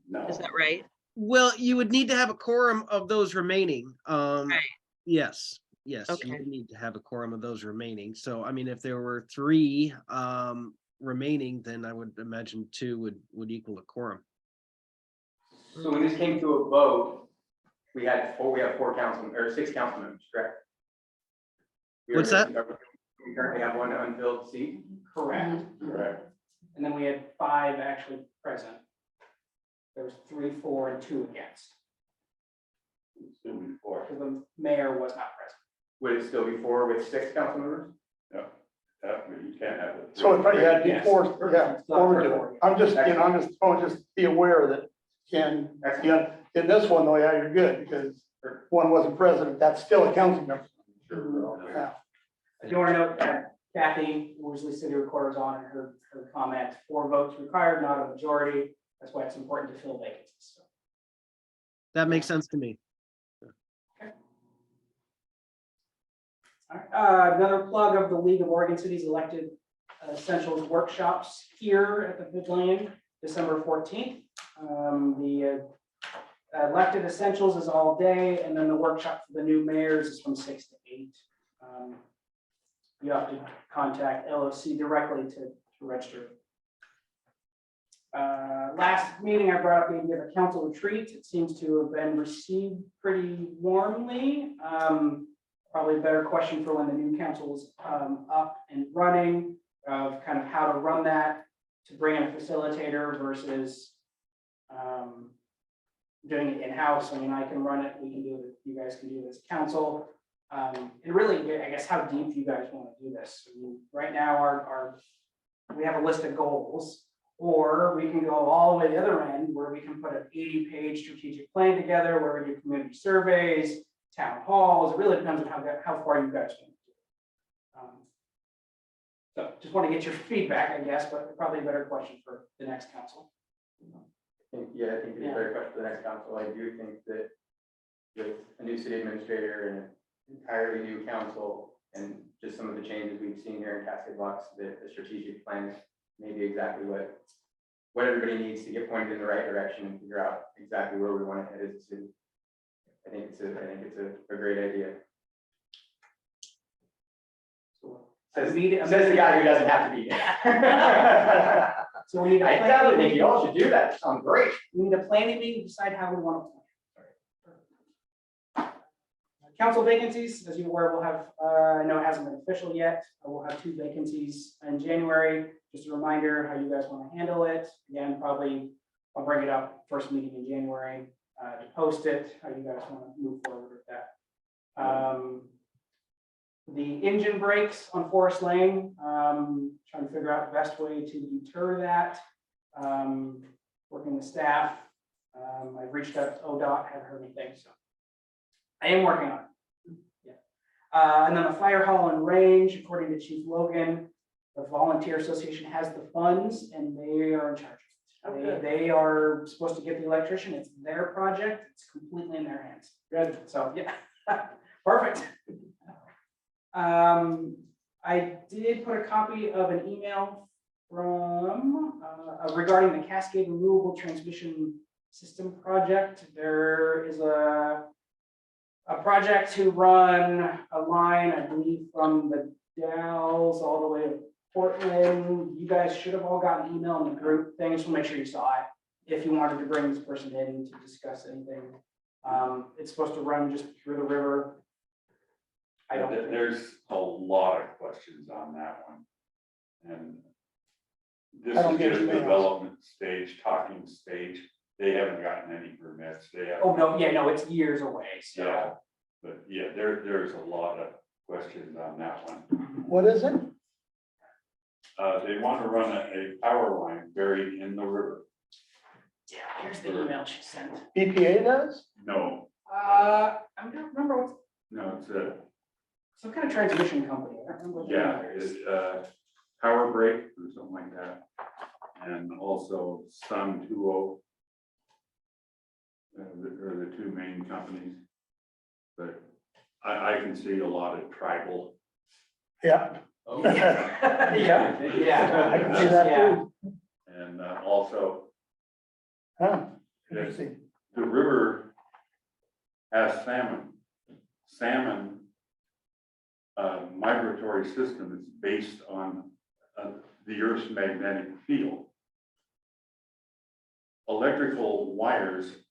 No. Is that right? Well, you would need to have a quorum of those remaining. Yes, you Okay. would need to have a quorum of those remaining. So, I mean, if there were 3 remaining, then I would imagine 2 would equal a quorum. So when this came to a vote, we have 4 council, or 6 council members, correct? What's that? We currently have 1 unfilled seat. Correct. Correct. And then we had 5 actually present. There was 3, 4, and 2 against, Still before. because the mayor was not present. Would it still be 4 with 6 council members? You can't have it. So it probably had to be Yes. 4, yeah, 4 would do it. I'm just be aware that in this one though, yeah, you're good, because 1 wasn't president, that's still a council member. Yeah. If you want to note that Kathy Worsley City Recorder's on her comment, 4 votes required, not a majority. That's why it's important to fill vacancies. So, That makes sense to me. all right, another plug of the League of Oregon Cities Elected Essentials workshops here at the Pavilion, December 14th. The elected essentials is all day, and then the workshop for the new mayors is from 6 to 8. You have to contact LOC directly to register. Last meeting, I brought up the idea of a council retreat. It seems to have been received pretty warmly. Probably a better question for when the new council is up and running, of kind of how to run that, to bring in a facilitator versus doing it in-house. I mean, I can run it, we can do it, you guys can do it as council. And really, I guess, how deep you guys want to do this. I mean, right now, we have a list of goals, or we can go all the way to the other end where we can put an 80-page strategic plan together, where we do community surveys, town halls. It really depends on how far you guys want to do. So just want to get your feedback, I guess, but probably a better question for the next council. I think it's a better question for the next council. I do think that with a new city administrator and an entirely new council and just some of the changes we've seen here in Cascade Locks, the strategic plan may be exactly what everybody needs to get pointed in the right direction and figure out exactly where we want to head as a city. I think it's a great idea. Says the guy who doesn't have to be there. So we need I definitely think you all should do that. It sounds great. We need a planning meeting to decide how we want to plan. Council vacancies, as you're aware, we'll have, I know it hasn't been official yet, but we'll have 2 vacancies in January. Just a reminder how you guys want to handle it. Again, probably I'll bring it up first meeting in January to post it, how you guys want to move forward with that. The engine brakes on Forest Lane, trying to figure out the best way to deter that. Working with staff. I've reached out to ODOT, haven't heard anything, so I am working on it. Yeah. And then the fire hall and range, according to Chief Logan, the Volunteer Association has the funds and they are in charge of it. They are supposed to get the electrician. It's their project. It's completely in their hands. Good. So yeah, perfect. I did put a copy of an email from regarding the Cascade Renewable Transmission System project. There is a project to run a line, I believe, from the Dalles all the way to Portland. You guys should have all gotten an email in the group thing. Just want to make sure you saw it. If you wanted to bring this person in to discuss anything, it's supposed to run just through the river. I don't think. There's a lot of questions on that one. And this I don't is get just emails. development stage, talking stage. They haven't gotten any permits. They have. Oh, no, yeah, no, it's years away. So. Yeah, but yeah, there's a lot of questions on that one. What is it? They want to run a power line buried in the river. Yeah, here's the email she sent. EPA does? No, I don't remember what, no, it's a, some kind of transmission company. I don't remember what the yeah, name is. it's Power Break or something like that. And also Sun 2.0. Are the 2 main companies. But I can see a lot of tribal. Yeah. Yeah, yeah. I can see that too. And also Huh, interesting. the river has salmon. Salmon migratory system is based on the Earth's magnetic field. Electrical wires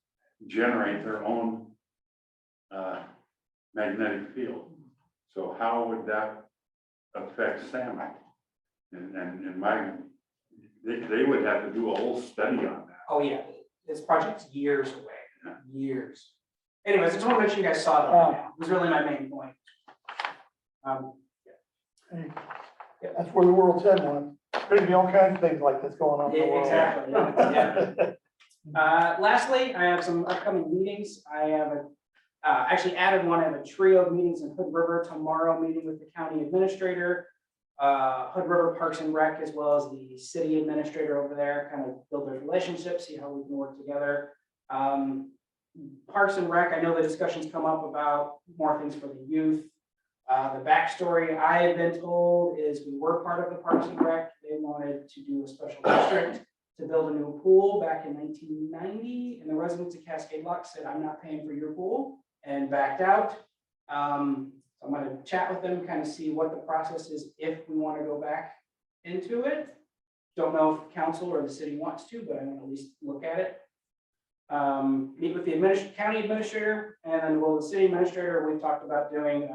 generate their own magnetic field. So how would that affect salmon? And they would have to do a whole study on that. Oh, yeah, this project's years away, Yeah. years. Anyways, I just want to make sure you guys saw that. right now. It was really my main point. Hey, that's where the world's heading. One. There's going to be all kinds of things like this going on in the world. Exactly. Yeah. Lastly, I have some upcoming meetings. I have actually added one. I have a trio of meetings in Hood River tomorrow, meeting with the county administrator, Hood River Parks and Rec, as well as the city administrator over there, kind of build those relationships, see how we can work together. Parks and Rec, I know the discussions come up about more things for the youth. The backstory I have been told is we were part of the Parks and Rec. They wanted to do a special district to build a new pool back in 1990, and the residents of Cascade Locks said, "I'm not paying for your pool," and backed out. I'm going to chat with them, kind of see what the process is if we want to go back into it. Don't know if council or the city wants to, but I'm going to at least look at it. Meet with the county administrator, and then the city administrator. We've talked about doing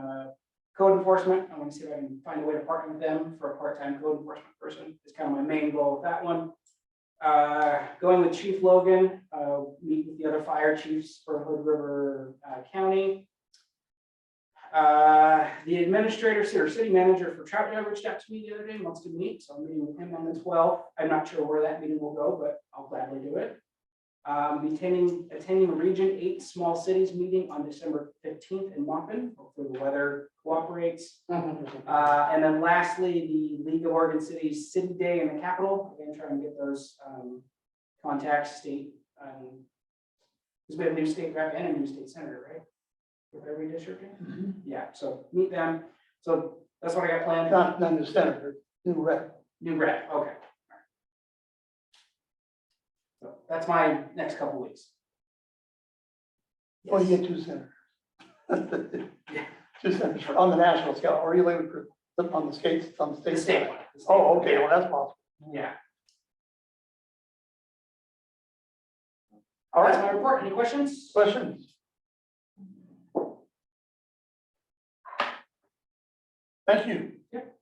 code enforcement. I want to see if I can find a way to partner with them for a part-time code enforcement person. It's kind of my main goal with that one. Going with Chief Logan, meet with the other fire chiefs for Hood River County. The administrator or city manager for Troutdale reached out to me the other day, and wants to meet, so I'm meeting with him on the 12th. I'm not sure where that meeting will go, but I'll gladly do it. Be attending Region 8 Small Cities meeting on December 15th in Waupun. Hopefully the weather cooperates. And then lastly, the League of Oregon Cities City Day in the Capitol. Again, trying to get those contacts, state. There's been a new state rep and a new state senator, right? With every district. Yeah, so meet them. So that's what I got planned. Not the senator, new rep. New rep, okay. So that's my next couple weeks. Well, you get two senators. Two senators on the national scale, or you leave it on the skates, on the The state. state side? one. the state Oh, one, okay, yeah. well, that's possible. Yeah. All That's my right, report. Any questions? questions? Thank you. Yep.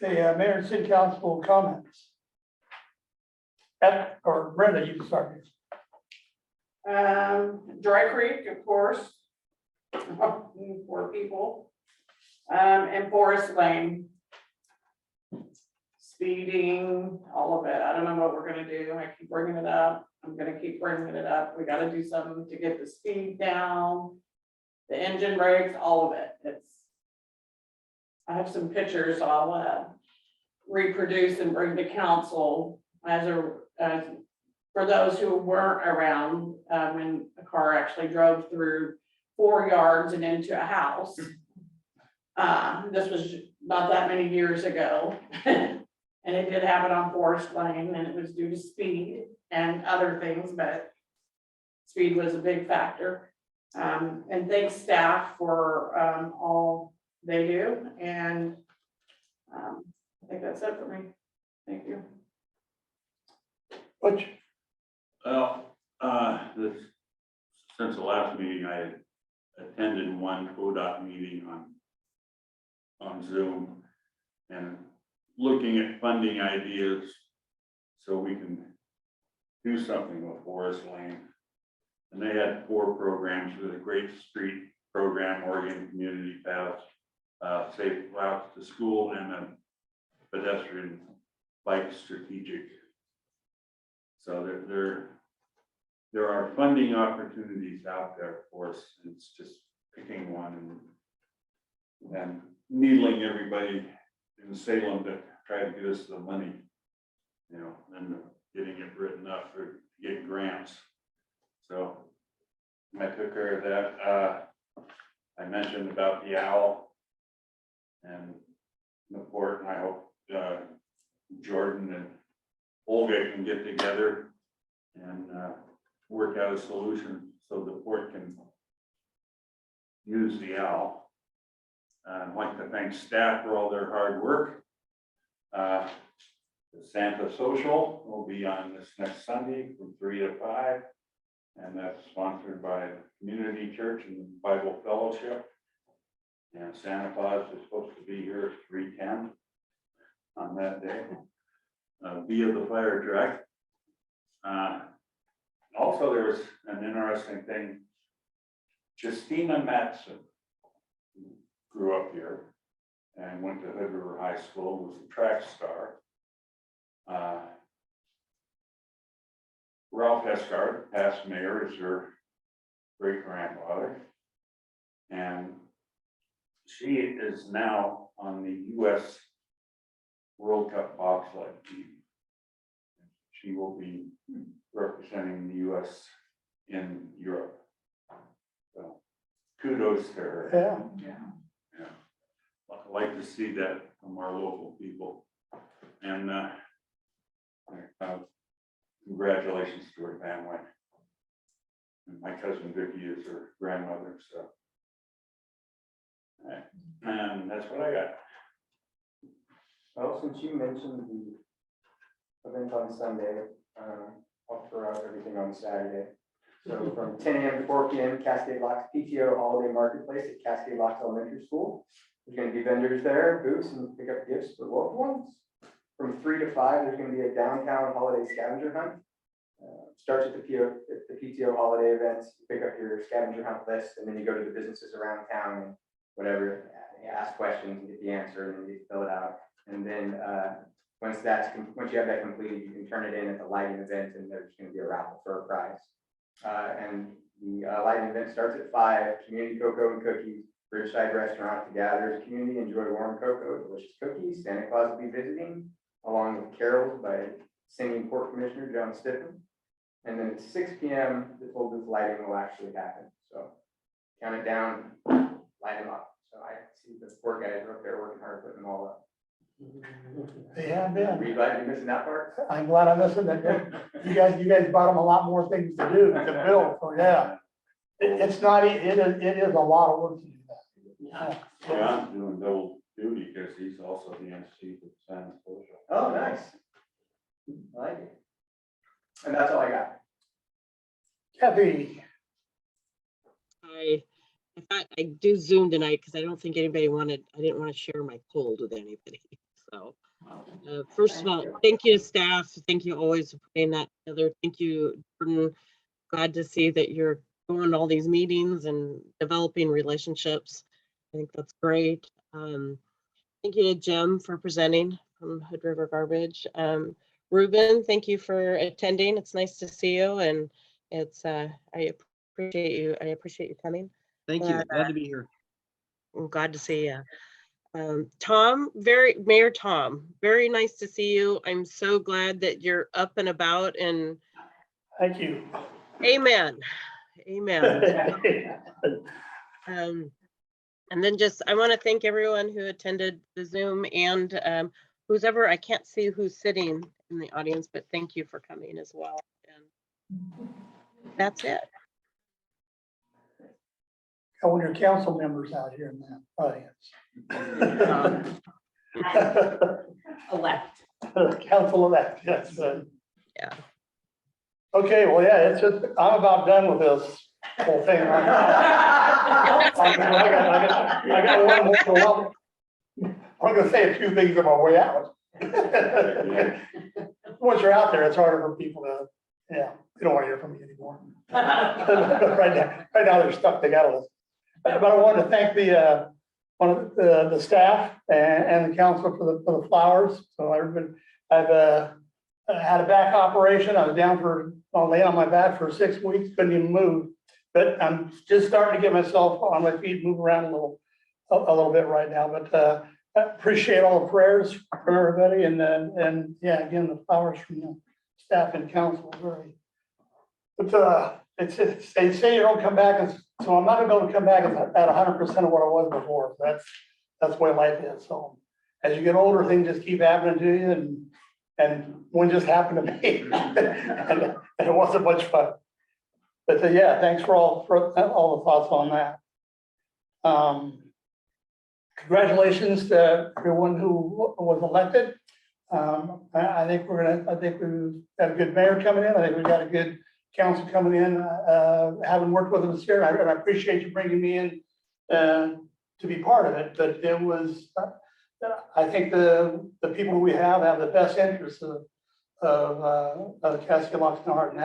Okay, Mayor and City Council comments. Or Brenda, you can start. Dry Creek, of course. Poor people. And Forest Lane. Speeding, all of it. I don't know what we're gonna do. I keep bringing it up. I'm gonna keep bringing it up. We gotta do something to get the speed down. The engine brakes, all of it. I have some pictures I'll reproduce and bring to council as for those who weren't around, when a car actually drove through 4 yards and into a house. This was not that many years ago. And it did happen on Forest Lane, and it was due to speed and other things, but speed was a big factor. And thanks staff for all they do, and I think that's it for me. Thank you. Butch, Well, since the last meeting, I had attended one ODOT meeting on Zoom and looking at funding ideas so we can do something with Forest Lane. And they had 4 programs with a Great Street program, Oregon Community Paths, safe routes to school, and a pedestrian bike strategic. So there are funding opportunities out there for us. It's just picking one and needling everybody in Salem to try to get us the money, you know, and getting it written up or get grants. So I took care of that. I mentioned about the owl and the port, and I hope Jordan and Olga can get together and work out a solution so the port can use the owl. I'd like to thank staff for all their hard work. The Santa Social will be on this next Sunday from 3 to 5. And that's sponsored by the Community Church and Bible Fellowship. And Santa Claus is supposed to be here at 3:10 on that day, via the fire truck. Also, there's an interesting thing. Justina Matson grew up here and went to Hood River High School, was a track star. Ralph Escard, past mayor, is her great grandfather. And she is now on the U.S. World Cup bobsled team. She will be representing the U.S. in Europe. So kudos to her. yeah, Yeah. I'd like to see that from our local people. And congratulations to her family. And my cousin Vicky is her grandmother, so. All right. And that's what I got. Well, since you mentioned the event on Sunday, I'll throw out everything on Saturday. So from 10 a.m. to 4 p.m., Cascade Locks PTO Holiday Marketplace at Cascade Locks Elementary School. There's going to be vendors there, booths, and pick up gifts for local ones. From 3 to 5, there's going to be a downtown holiday scavenger hunt. Starts at the PTO holiday events, pick up your scavenger hunt list, and then you go to the businesses around town and whatever, ask questions and get the answer and then you fill it out. And then, once you have that completed, you can turn it in at the lighting event and there's gonna be a raffle for a prize. And the lighting event starts at 5, community cocoa and cookies, Bridgeside Restaurant to gather as community, enjoy warm cocoa, delicious cookies. Santa Claus will be visiting along with carols by singing Port Commissioner John Stiffen. And then at 6 p.m., the full booth lighting will actually happen. So count it down, light them up. So I see the poor guys are up there working hard, putting them all up. They have Are been. you glad you're missing that part? I'm glad I listened. You guys brought them a lot more things to do to build. So yeah, it's not, it is a lot of work to do that. John's doing double duty because he's also the MC for San Social. Oh, nice. I like it. And that's all I got. Kathy, I do Zoom tonight because I don't think I didn't want to share my cold with anybody. So first of all, thank you to staff. Thank you always for putting that together. Thank you, Jordan. Glad to see that you're going to all these meetings and developing relationships. I think that's great. Thank you to Jim for presenting from Hood River Garbage. Ruben, thank you for attending. It's nice to see you, and it's I appreciate you. I appreciate you coming. Thank you. Glad to be here. I'm glad to see you. Tom, Mayor Tom, very nice to see you. I'm so glad that you're up and about, and thank you. amen. And then I want to thank everyone who attended the Zoom and who's ever, I can't see who's sitting in the audience, but thank you for coming as well. And that's it. Got one of your council members out here in that audience. Elect. Council elect, yes. Yeah. Okay, well, yeah, it's just, I'm about done with this whole thing right now. I got one more to love. I'm gonna say a few things on my way out. Once you're out there, it's harder for people to, yeah, they don't want to hear from me anymore. Right now they're stuck together. But I wanted to thank one of the staff and the council for the flowers. So I've had a back operation. I was laying on my back for 6 weeks, couldn't even move. But I'm just starting to get myself on my feet, move around a little bit right now. But I appreciate all the prayers from everybody, and yeah, again, the flowers from the staff and council. But they say you don't come back, so I'm not going to come back at 100% of what I was before. That's the way life is. So as you get older, things just keep happening to you, and one just happened to me, and it wasn't much fun. But yeah, thanks for all the thoughts on that. Congratulations to everyone who was elected. I think we've got a good mayor coming in. I think we've got a good council coming in. Having worked with them this year, and I appreciate you bringing me in to be part of it. But it was, I think the people we have the best interests of the Cascade Heart, and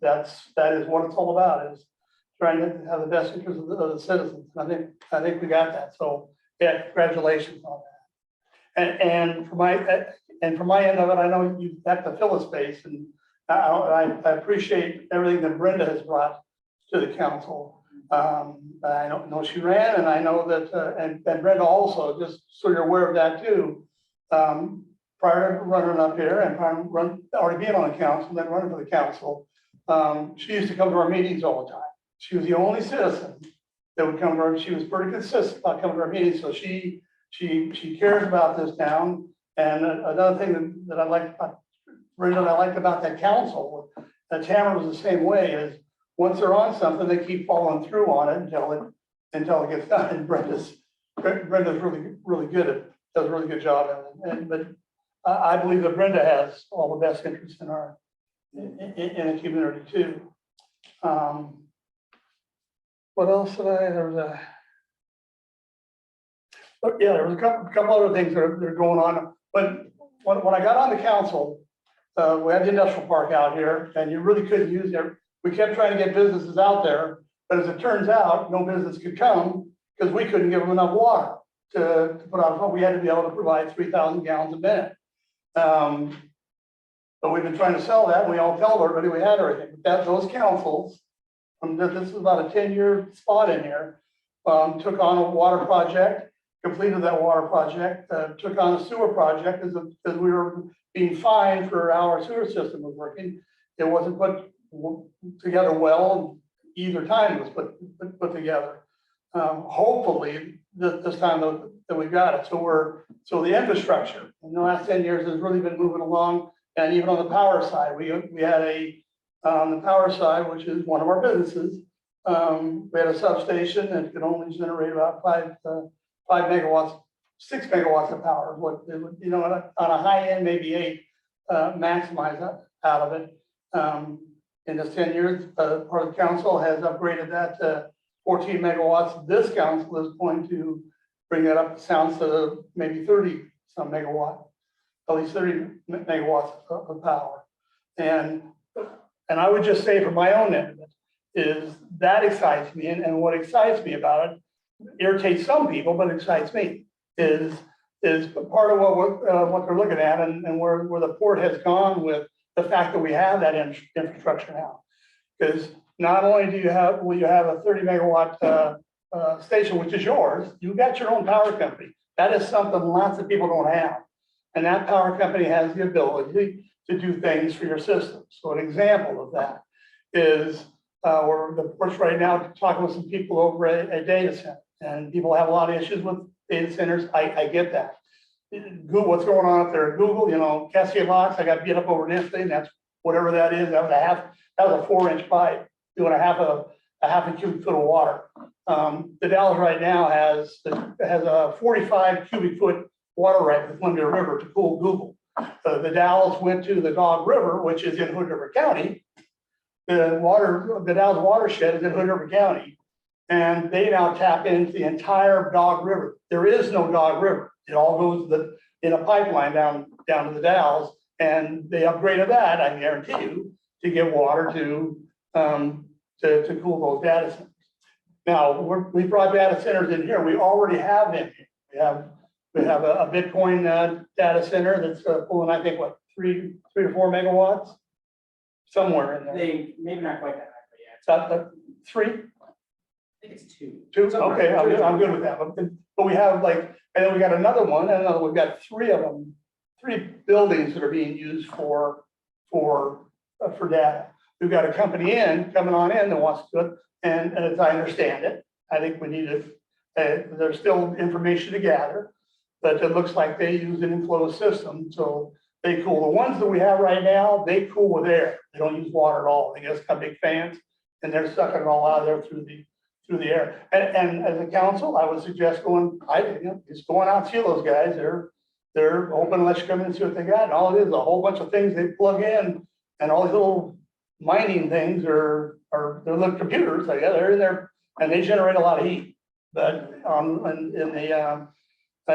that is what it's all about, is trying to have the best interests of the citizens. And I think we got that. So yeah, congratulations on that. And for my end of it, I know you have to fill a space, and I appreciate everything that Brenda has brought to the council. I know she ran, and I know that, and Brenda also, just so you're aware of that too. Prior to running up here and already being on the council, and then running for the council, she used to come to our meetings all the time. She was the only citizen that would come to her. She was pretty consistent about coming to our meetings, so she cares about this town. And another thing that I like about Brenda, and I liked about that council, that Tamara was the same way, is once they're on something, they keep following through on it until it gets done. And Brenda's really good does a really good job at it. But I believe that Brenda has all the best interests in the community too. What else did there was a couple other things that are going on. But when I got on the council, we had the industrial park out here, and you really couldn't use it. We kept trying to get businesses out there, but as it turns out, no business could come because we couldn't give them enough water to put out, we had to be able to provide 3,000 gallons a minute. But we've been trying to sell that, and we all tell everybody we had everything, but those councils, this is about a 10-year spot in here, took on a water project, completed that water project, took on a sewer project because we were being fined for how our sewer system was working. It wasn't put together well, either time it was put together. Hopefully, this time that we got it. So the infrastructure in the last 10 years has really been moving along. And even on the power side, we had on the power side, which is one of our businesses, we had a substation that could only generate about 5 megawatts, 6 megawatts of power. What it would, on a high end, maybe 8, maximize that out of it. In this 10 years, part of the council has upgraded that to 14 megawatts. This council is going to bring that up, sounds to maybe 30 some megawatt, at least 30 megawatts of power. And I would just say, for my own end of it, is that excites me. And what excites me about it, irritates some people, but excites me, is part of what they're looking at, and where the port has gone with the fact that we have that infrastructure now. Because not only will you have a 30 megawatt station, which is yours, you've got your own power company. That is something lots of people don't have. And that power company has the ability to do things for your system. So an example of that is we're of course right now talking with some people over a data center, and people have a lot of issues with data centers. I get that. Google, what's going on up there at Google, Cascade locks, I got beat up over an instant, that's whatever that is. That was a 4-inch pipe doing a half a cubic foot of water. The Dalles right now has a 45 cubic foot water right with Columbia River to cool Google. The Dalles went to the Dog River, which is in Hood River County. The Dalles watershed is in Hood River County, and they now tap into the entire Dog River. There is no Dog River. It all goes in a pipeline down to the Dalles, and they upgraded that, I guarantee you, to get water to cool those data centers. Now, we brought data centers in here. We already have them here. We have a Bitcoin data center that's pulling, I think, what, 3 to 4 megawatts, somewhere in there. Maybe not quite that, but yeah. It's not 3? I think it's 2. 2? Okay, I'm good with that. But we have and then we got another one, we've got 3 of them, 3 buildings that are being used for data. We've got a company coming on in that wants to do it, and as I understand it, I think we need to, there's still information to gather, but it looks like they use an enclosed system, so they cool. The ones that we have right now, they cool with air. They don't use water at all. They just got big fans, and they're sucking it all out of there through the air. And as a council, I would suggest just going out and see those guys. They're open, let you come in and see what they got. And all it is a whole bunch of things they plug in, and all these little mining things they're little computers. I guess they're in there, and they generate a lot of heat. But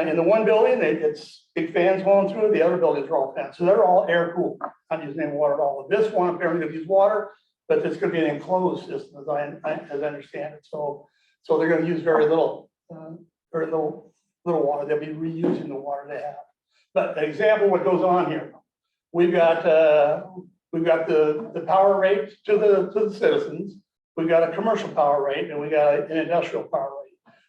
in the one building, it's big fans going through. The other buildings are all fans, so they're all air cooled. Not using any water at all. This one apparently going to use water, but it's going to be an enclosed system, as I understand it. So they're going to use very little water. They'll be reusing the water they have. But an example of what goes on here, we've got the power rate to the citizens. We've got a commercial power rate, and we got an industrial power rate.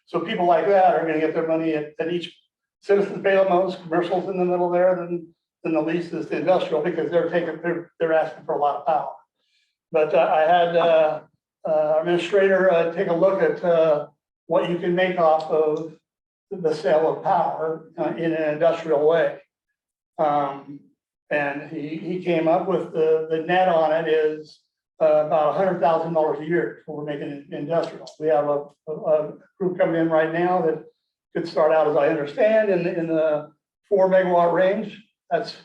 So people like that are going to get their money at each. Citizens pay the most, commercials in the middle there, then the least is the industrial, because they're asking for a lot of power. But I had our administrator take a look at what you can make off of the sale of power in an industrial way. And he came up with the net on it is about $100,000 a year for we're making industrial. We have a group coming in right now that could start out, as I understand, in the 4 megawatt range. That's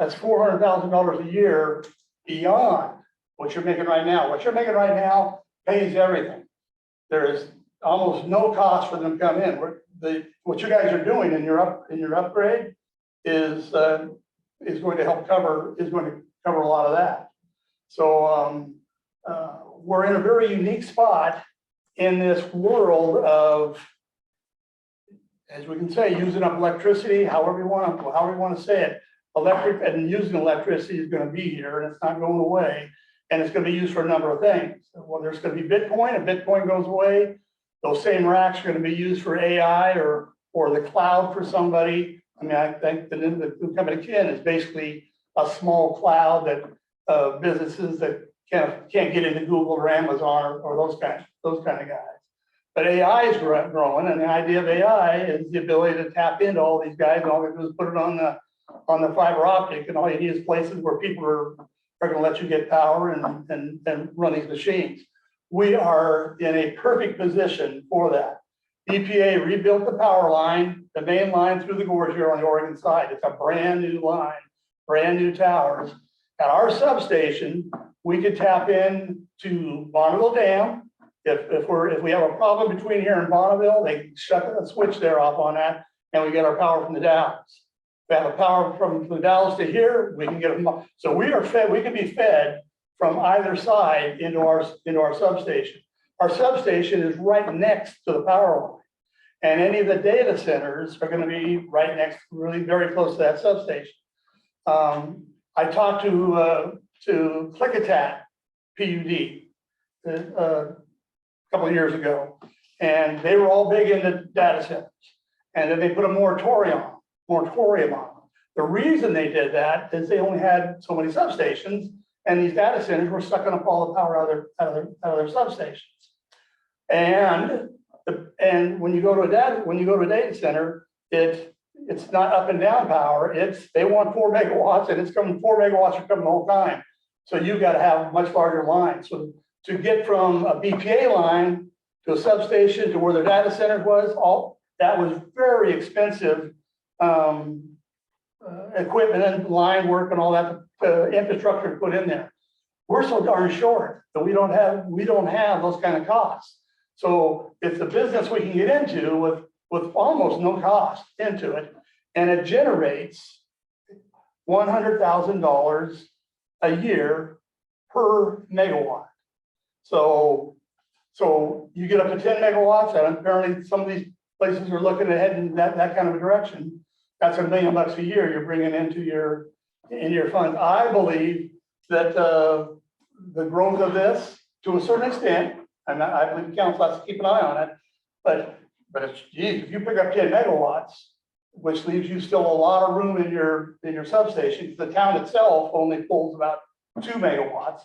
$400,000 a year beyond what you're making right now. What you're making right now pays everything. There is almost no cost for them to come in. What you guys are doing in your upgrade is going to help cover a lot of that. So we're in a very unique spot in this world of as we can say, using up electricity, however you want to say it. Electric and using electricity is going to be here and it's not going away. And it's going to be used for a number of things. Well, there's going to be Bitcoin. If Bitcoin goes away, those same racks are going to be used for AI or the cloud for somebody. I mean, I think the company Kin is basically a small cloud that businesses that can't get into Google or Amazon or those kind of guys. But AI is growing, and the idea of AI is the ability to tap into all these guys, and all they do is put it on the fiber optic, and all you need is places where people are going to let you get power and run these machines. We are in a perfect position for that. EPA rebuilt the power line, the main line through the gorge here on the Oregon side. It's a brand new line, brand new towers. At our substation, we could tap in to Bonneville Dam. If we have a problem between here and Bonneville, they shut the switch there off on that, and we get our power from the Dalles. If we have a power from the Dalles to here, we can get them. So we are fed. We can be fed from either side into our substation. Our substation is right next to the power line, and any of the data centers are going to be right next, really very close to that substation. I talked to Clickitat PUD a couple of years ago, and they were all big into data centers, and then they put a moratorium on them. The reason they did that is they only had so many substations, and these data centers were sucking up all the power out of their substations. And when you go to a data center, it's not up and down power. They want 4 megawatts, and it's coming 4 megawatts are coming the whole time. So you got to have much larger lines. So to get from a BPA line to a substation to where their data center was, all that was very expensive equipment and line work and all that infrastructure put in there. We're so darn short that we don't have those kind of costs. So it's a business we can get into with almost no cost into it, and it generates $100,000 a year per megawatt. So you get up to 10 megawatts, and apparently some of these places are looking ahead in that kind of a direction. That's $1 million a year you're bringing into your funds. I believe that the growth of this, to a certain extent, and I believe council has to keep an eye on it, but geez, if you pick up 10 megawatts, which leaves you still a lot of room in your substation, the town itself only pulls about 2 megawatts.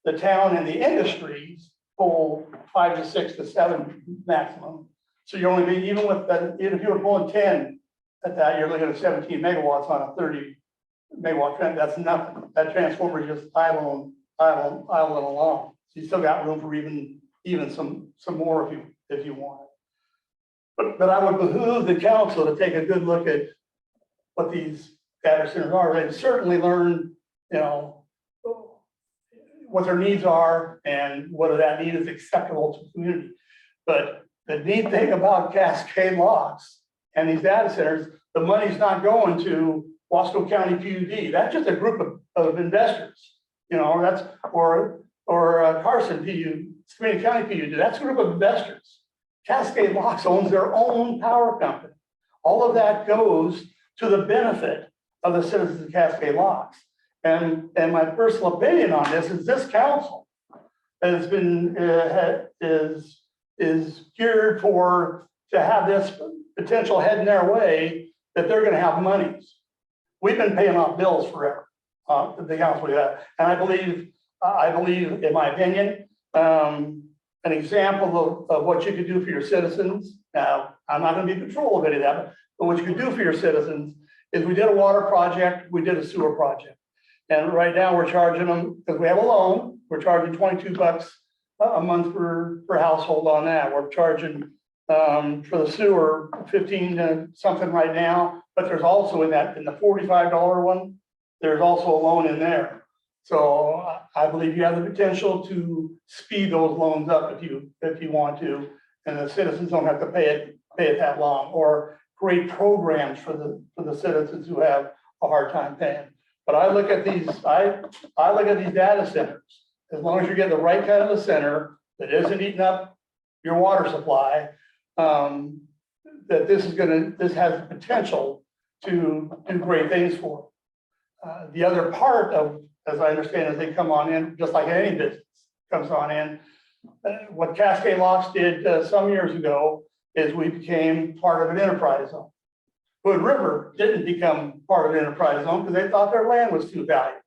The town and the industries pull 5 to 6 to 7 maximum. So you're only being, even if you were pulling 10 at that, you're looking at 17 megawatts on a 30 megawatt trend. That's nothing. That transformer is just idling along. So you still got room for even some more if you want. But I would behoove the council to take a good look at what these data centers are, and certainly learn, what their needs are and whether that need is acceptable to the community. But the neat thing about Cascade locks and these data centers, the money's not going to Wasco County PUD. That's just a group of investors, that's or Carson PUD, Community County PUD. That's a group of investors. Cascade Locks owns their own power company. All of that goes to the benefit of the citizens of Cascade Locks. And my personal opinion on this is this council has been is geared to have this potential heading their way, that they're going to have monies. We've been paying off bills forever. The council we have, and I believe, in my opinion, an example of what you could do for your citizens. Now, I'm not going to be in control of any of that, but what you could do for your citizens is we did a water project, we did a sewer project. And right now we're charging them, because we have a loan, we're charging $22 a month per household on that. We're charging for the sewer 15 to something right now, but there's also in the $45 one, there's also a loan in there. So I believe you have the potential to speed those loans up if you want to, and the citizens don't have to pay it that long, or create programs for the citizens who have a hard time paying. But I look at these data centers. As long as you're getting the right kind of a center that isn't eating up your water supply, that this has the potential to do great things for. The other part of, as I understand, as they come on in, just like any business comes on in, what Cascade Locks did some years ago is we became part of an enterprise zone. Hood River didn't become part of an enterprise zone because they thought their land was too valuable.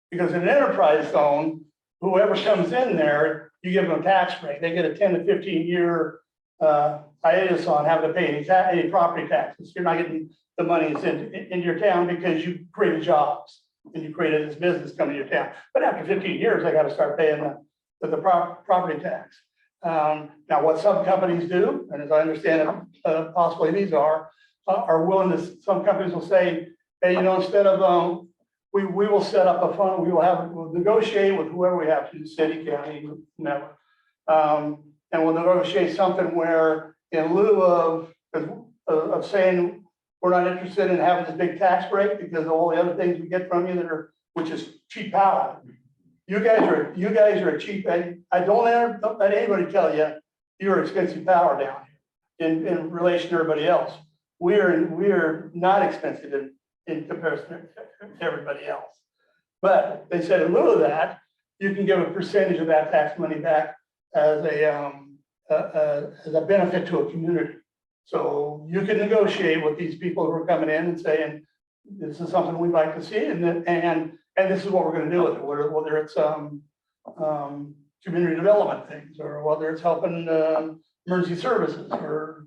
Because in an enterprise zone, whoever comes in there, you give them a tax break. They get a 10 to 15 year hiatus on having to pay any property taxes. You're not getting the money into your town because you created jobs and you created this business coming to your town. But after 15 years, they got to start paying the property tax. Now, what some companies do, and as I understand it, possibly these are willing to, some companies will say, hey, instead of, we will set up a fund, we'll negotiate with whoever we have to, city, county, whomever. And we'll negotiate something where in lieu of saying, we're not interested in having this big tax break because of all the other things we get from you which is cheap power. You guys are a cheap, I don't let anybody tell you you're expensive power down here in relation to everybody else. We are not expensive in comparison to everybody else. But they said in lieu of that, you can give a percentage of that tax money back as a benefit to a community. So you can negotiate with these people who are coming in and saying, this is something we'd like to see, and this is what we're going to do with it, whether it's community development things, or whether it's helping emergency services, or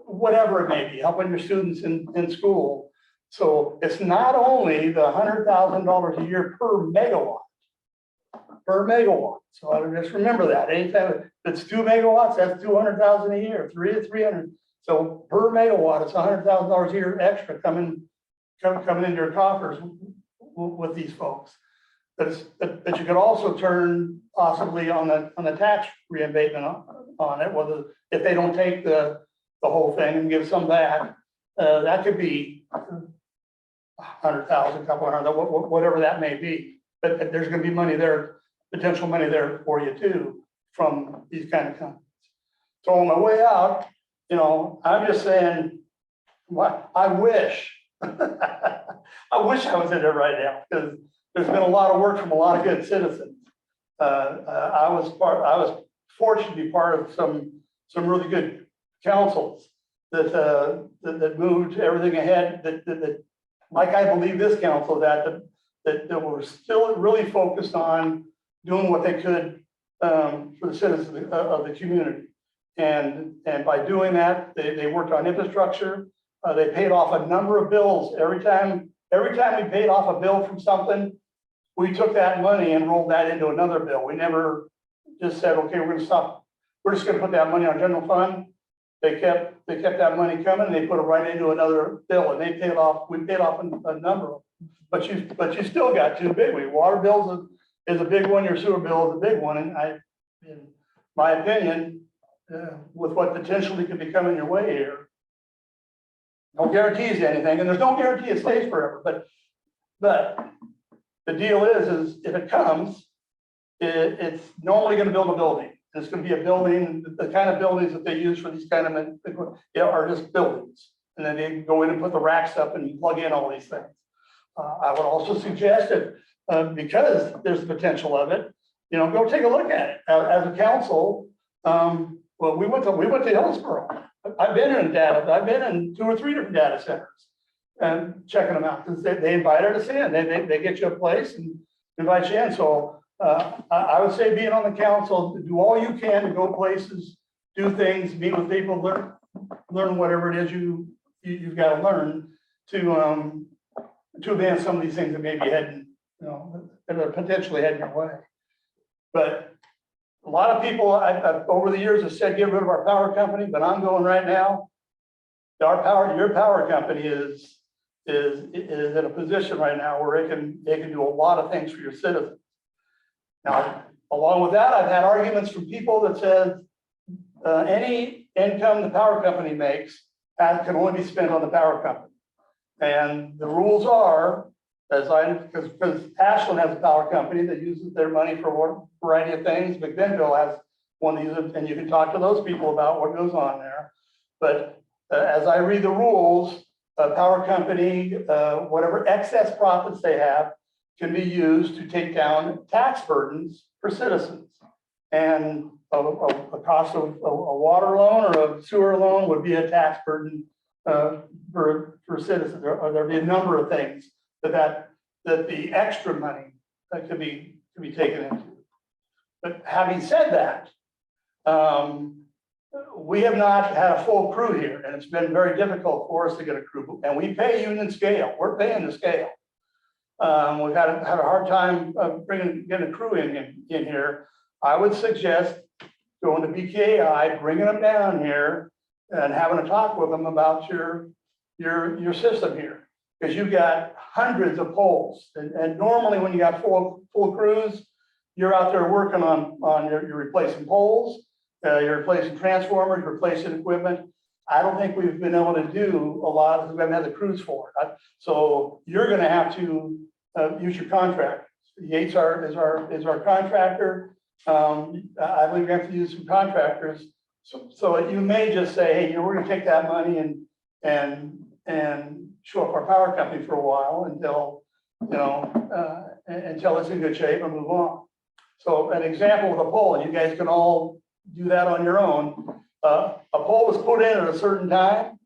whatever it may be, helping your students in school. So it's not only the $100,000 a year per megawatt. So I just remember that. Anytime if it's 2 megawatts, that's 200,000 a year, 3 to 300. So per megawatt, it's $100,000 a year extra coming into your coffers with these folks. But you could also turn possibly on the tax reimbursement on it, whether if they don't take the whole thing and give some back, that could be 100,000, couple hundred, whatever that may be. But there's going to be money there, potential money there for you too, from these kind of companies. So on my way out, I'm just saying, what I wish, I wish I was in there right now, because there's been a lot of work from a lot of good citizens. I was fortunate to be part of some really good councils that moved everything ahead. That like I believe this council that were still really focused on doing what they could for the citizens of the community. And by doing that, they worked on infrastructure. They paid off a number of bills. Every time we paid off a bill from something, we took that money and rolled that into another bill. We never just said, okay, we're going to stop. We're just going to put that money on general fund. They kept that money coming. They put it right into another bill, and we paid off a number of them. But you still got two big ones. Water bills is a big one. Your sewer bill is a big one. And in my opinion, with what potentially could be coming your way here, no guarantees anything, and there's no guarantee it stays forever. But the deal is if it comes, it's normally going to build a building. It's going to be a building. The kind of buildings that they use for these kind of are just buildings, and then they go in and put the racks up and you plug in all these things. I would also suggest that because there's the potential of it, go take a look at it as a council. Well, we went to Hillsborough. I've been in 2 or 3 different data centers and checking them out, because they invited us in. They get you a place and invite you in. So I would say, being on the council, do all you can to go places, do things, meet with people, learn whatever it is you've got to learn to advance some of these things that may be heading, that are potentially heading your way. But a lot of people I've over the years have said, get rid of our power company, but I'm going right now. Your power company is in a position right now where they can do a lot of things for your citizens. Now, along with that, I've had arguments from people that said any income the power company makes can only be spent on the power company. And the rules are, because Ashland has a power company that uses their money for a variety of things. McMinnville has one of these, and you can talk to those people about what goes on there. But as I read the rules, a power company, whatever excess profits they have can be used to take down tax burdens for citizens. And a cost of a water loan or a sewer loan would be a tax burden for citizens, or there'd be a number of things that the extra money that could be taken into. But having said that, we have not had a full crew here, and it's been very difficult for us to get a crew, and we pay union scale. We're paying the scale. We've had a hard time getting a crew in here. I would suggest going to BKI, bringing them down here and having a talk with them about your system here. Because you've got hundreds of poles, and normally when you got full crews, you're out there working on you're replacing poles, you're replacing transformers, replacing equipment. I don't think we've been able to do a lot because we haven't had the crews for it. So you're going to have to use your contractors. Yates is our contractor. I believe we have to use some contractors. So you may just say, hey, we're going to take that money and show up our power company for a while until until it's in good shape and move on. So an example with a pole, and you guys can all do that on your own. A pole was put in at a certain time,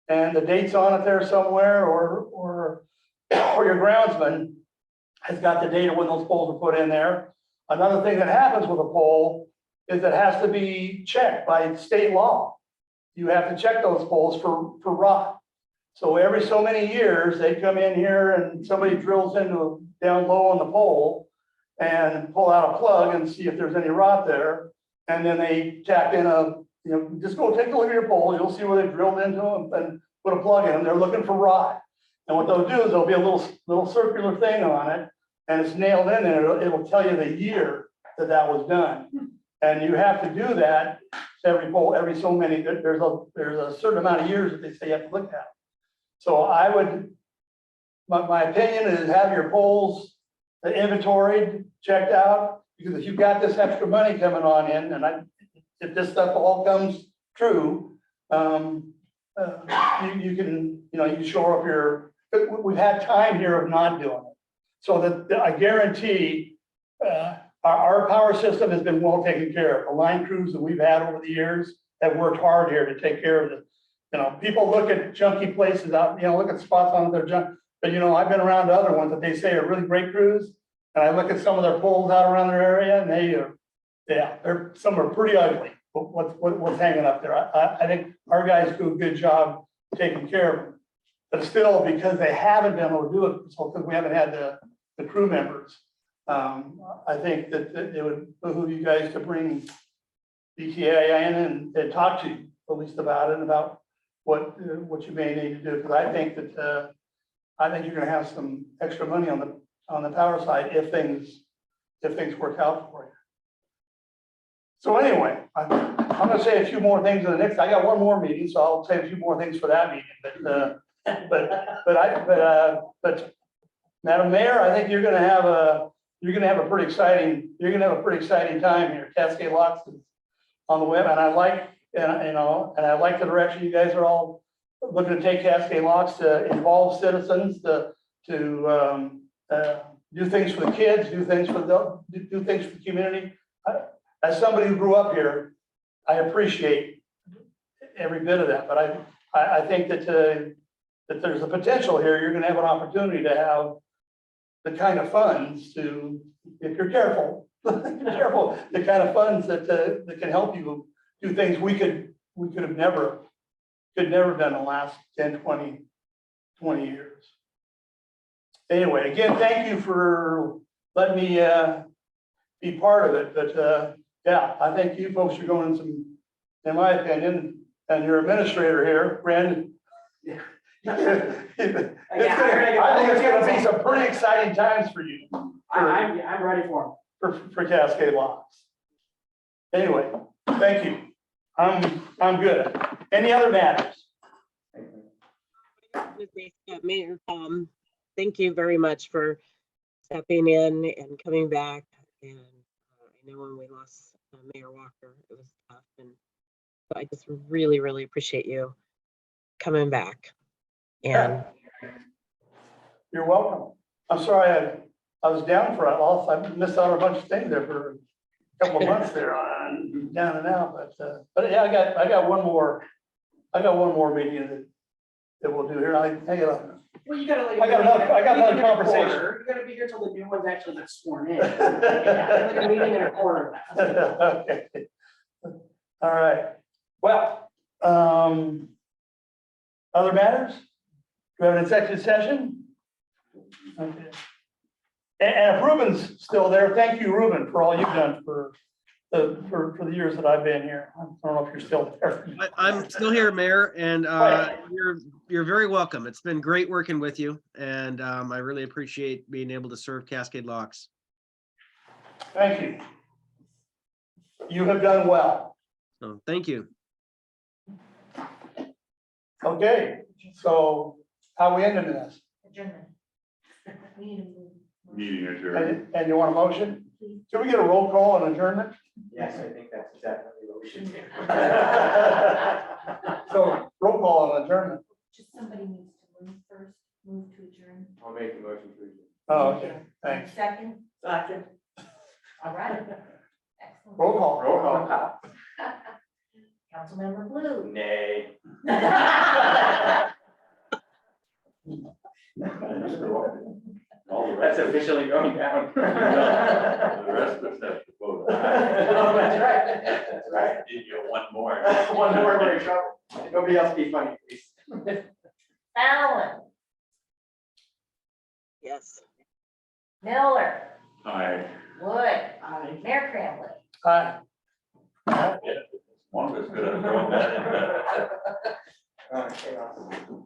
and the date's on it there somewhere, or your groundsman has got the date of when those poles were put in there. Another thing that happens with a pole is it has to be checked by state law. You have to check those poles for rot. So every so many years, they come in here and somebody drills into down low on the pole and pull out a plug and see if there's any rot there. And then they tap in just go take a look at your pole. You'll see where they drilled into them and put a plug in them. They're looking for rot. And what they'll do is there'll be a little circular thing on it, and it's nailed in there. It'll tell you the year that was done. And you have to do that every pole, every so many. There's a certain amount of years that they say you have to look at. So I would, my opinion is have your poles inventoried, checked out, because if you've got this extra money coming on in, and if this stuff all comes true, you can shore up we've had time here of not doing it. So that I guarantee our power system has been well taken care of. The line crews that we've had over the years have worked hard here to take care of it. People look at junky places out, look at spots on their junk, but I've been around to other ones that they say are really great crews. And I look at some of their poles out around their area, and some are pretty ugly. What's hanging up there? I think our guys do a good job taking care of them. But still, because they haven't been able to do it, because we haven't had the crew members, I think that it would behoove you guys to bring BKA in and talk to you at least about it, about what you may need to do. Because I think that you're going to have some extra money on the power side if things work out for you. So anyway, I'm going to say a few more things in the next. I got one more meeting, so I'll say a few more things for that meeting. But Madam Mayor, I think you're going to have a pretty exciting time here. Cascade Locks is on the web, and I like the direction you guys are all looking to take Cascade Locks to involve citizens, to do things for the kids, do things for the community. As somebody who grew up here, I appreciate every bit of that. But I think that there's a potential here. You're going to have an opportunity to have the kind of funds to, if you're careful, the kind of funds that can help you do things we could have never done in the last 10, 20 years. Anyway, again, thank you for letting me be part of it. But yeah, I think you folks are going in my opinion, and your administrator here, Brandon. I think it's going to be some pretty exciting times for you. I'm ready for them. For Cascade Locks. Anyway, thank you. I'm good. Any other matters? Mayor, thank you very much for stepping in and coming back. And I know when we lost Mayor Walker, it was tough, and so I just really, really appreciate you coming back. And You're welcome. I'm sorry, I was down for a loss. I missed out on a bunch of things there for a couple of months there on down and out, but yeah, I got one more meeting that we'll do here. I got Well, you gotta like. I got another conversation. You gotta be here till the new one's actually get sworn in. Like a meeting and a quarter. Okay. All right. Well, other matters? Do we have an executive session? Okay. And if Ruben's still there, thank you, Ruben, for all you've done for the years that I've been here. I don't know if you're still there. I'm still here, Mayor, and Right. you're very welcome. It's been great working with you, and I really appreciate being able to serve Cascade Locks. Thank you. You have done well. So thank you. Okay, so how we ending this? Adjournment. We need to move. Meeting adjourned. And you want a motion? Can we get a roll call on adjournment? Yes, I think that's exactly what we should do. So roll call on adjournment. Just somebody needs to move first, move to adjourn. I'll make the motion for you. Oh, okay, thanks. Second, Second. all right. Excellent. Roll call. Roll call. Councilmember Blue. Nay. All the That's rest, officially going down. the rest of us have to vote. Oh, that's right. That's right. Give you one more. One more, we're in trouble. Nobody else be funny, please. Fallon, Yes. Miller, Aye. Wood, Aye. Mayor Cramley. Hi. One of us could have thrown that in. Okay, awesome.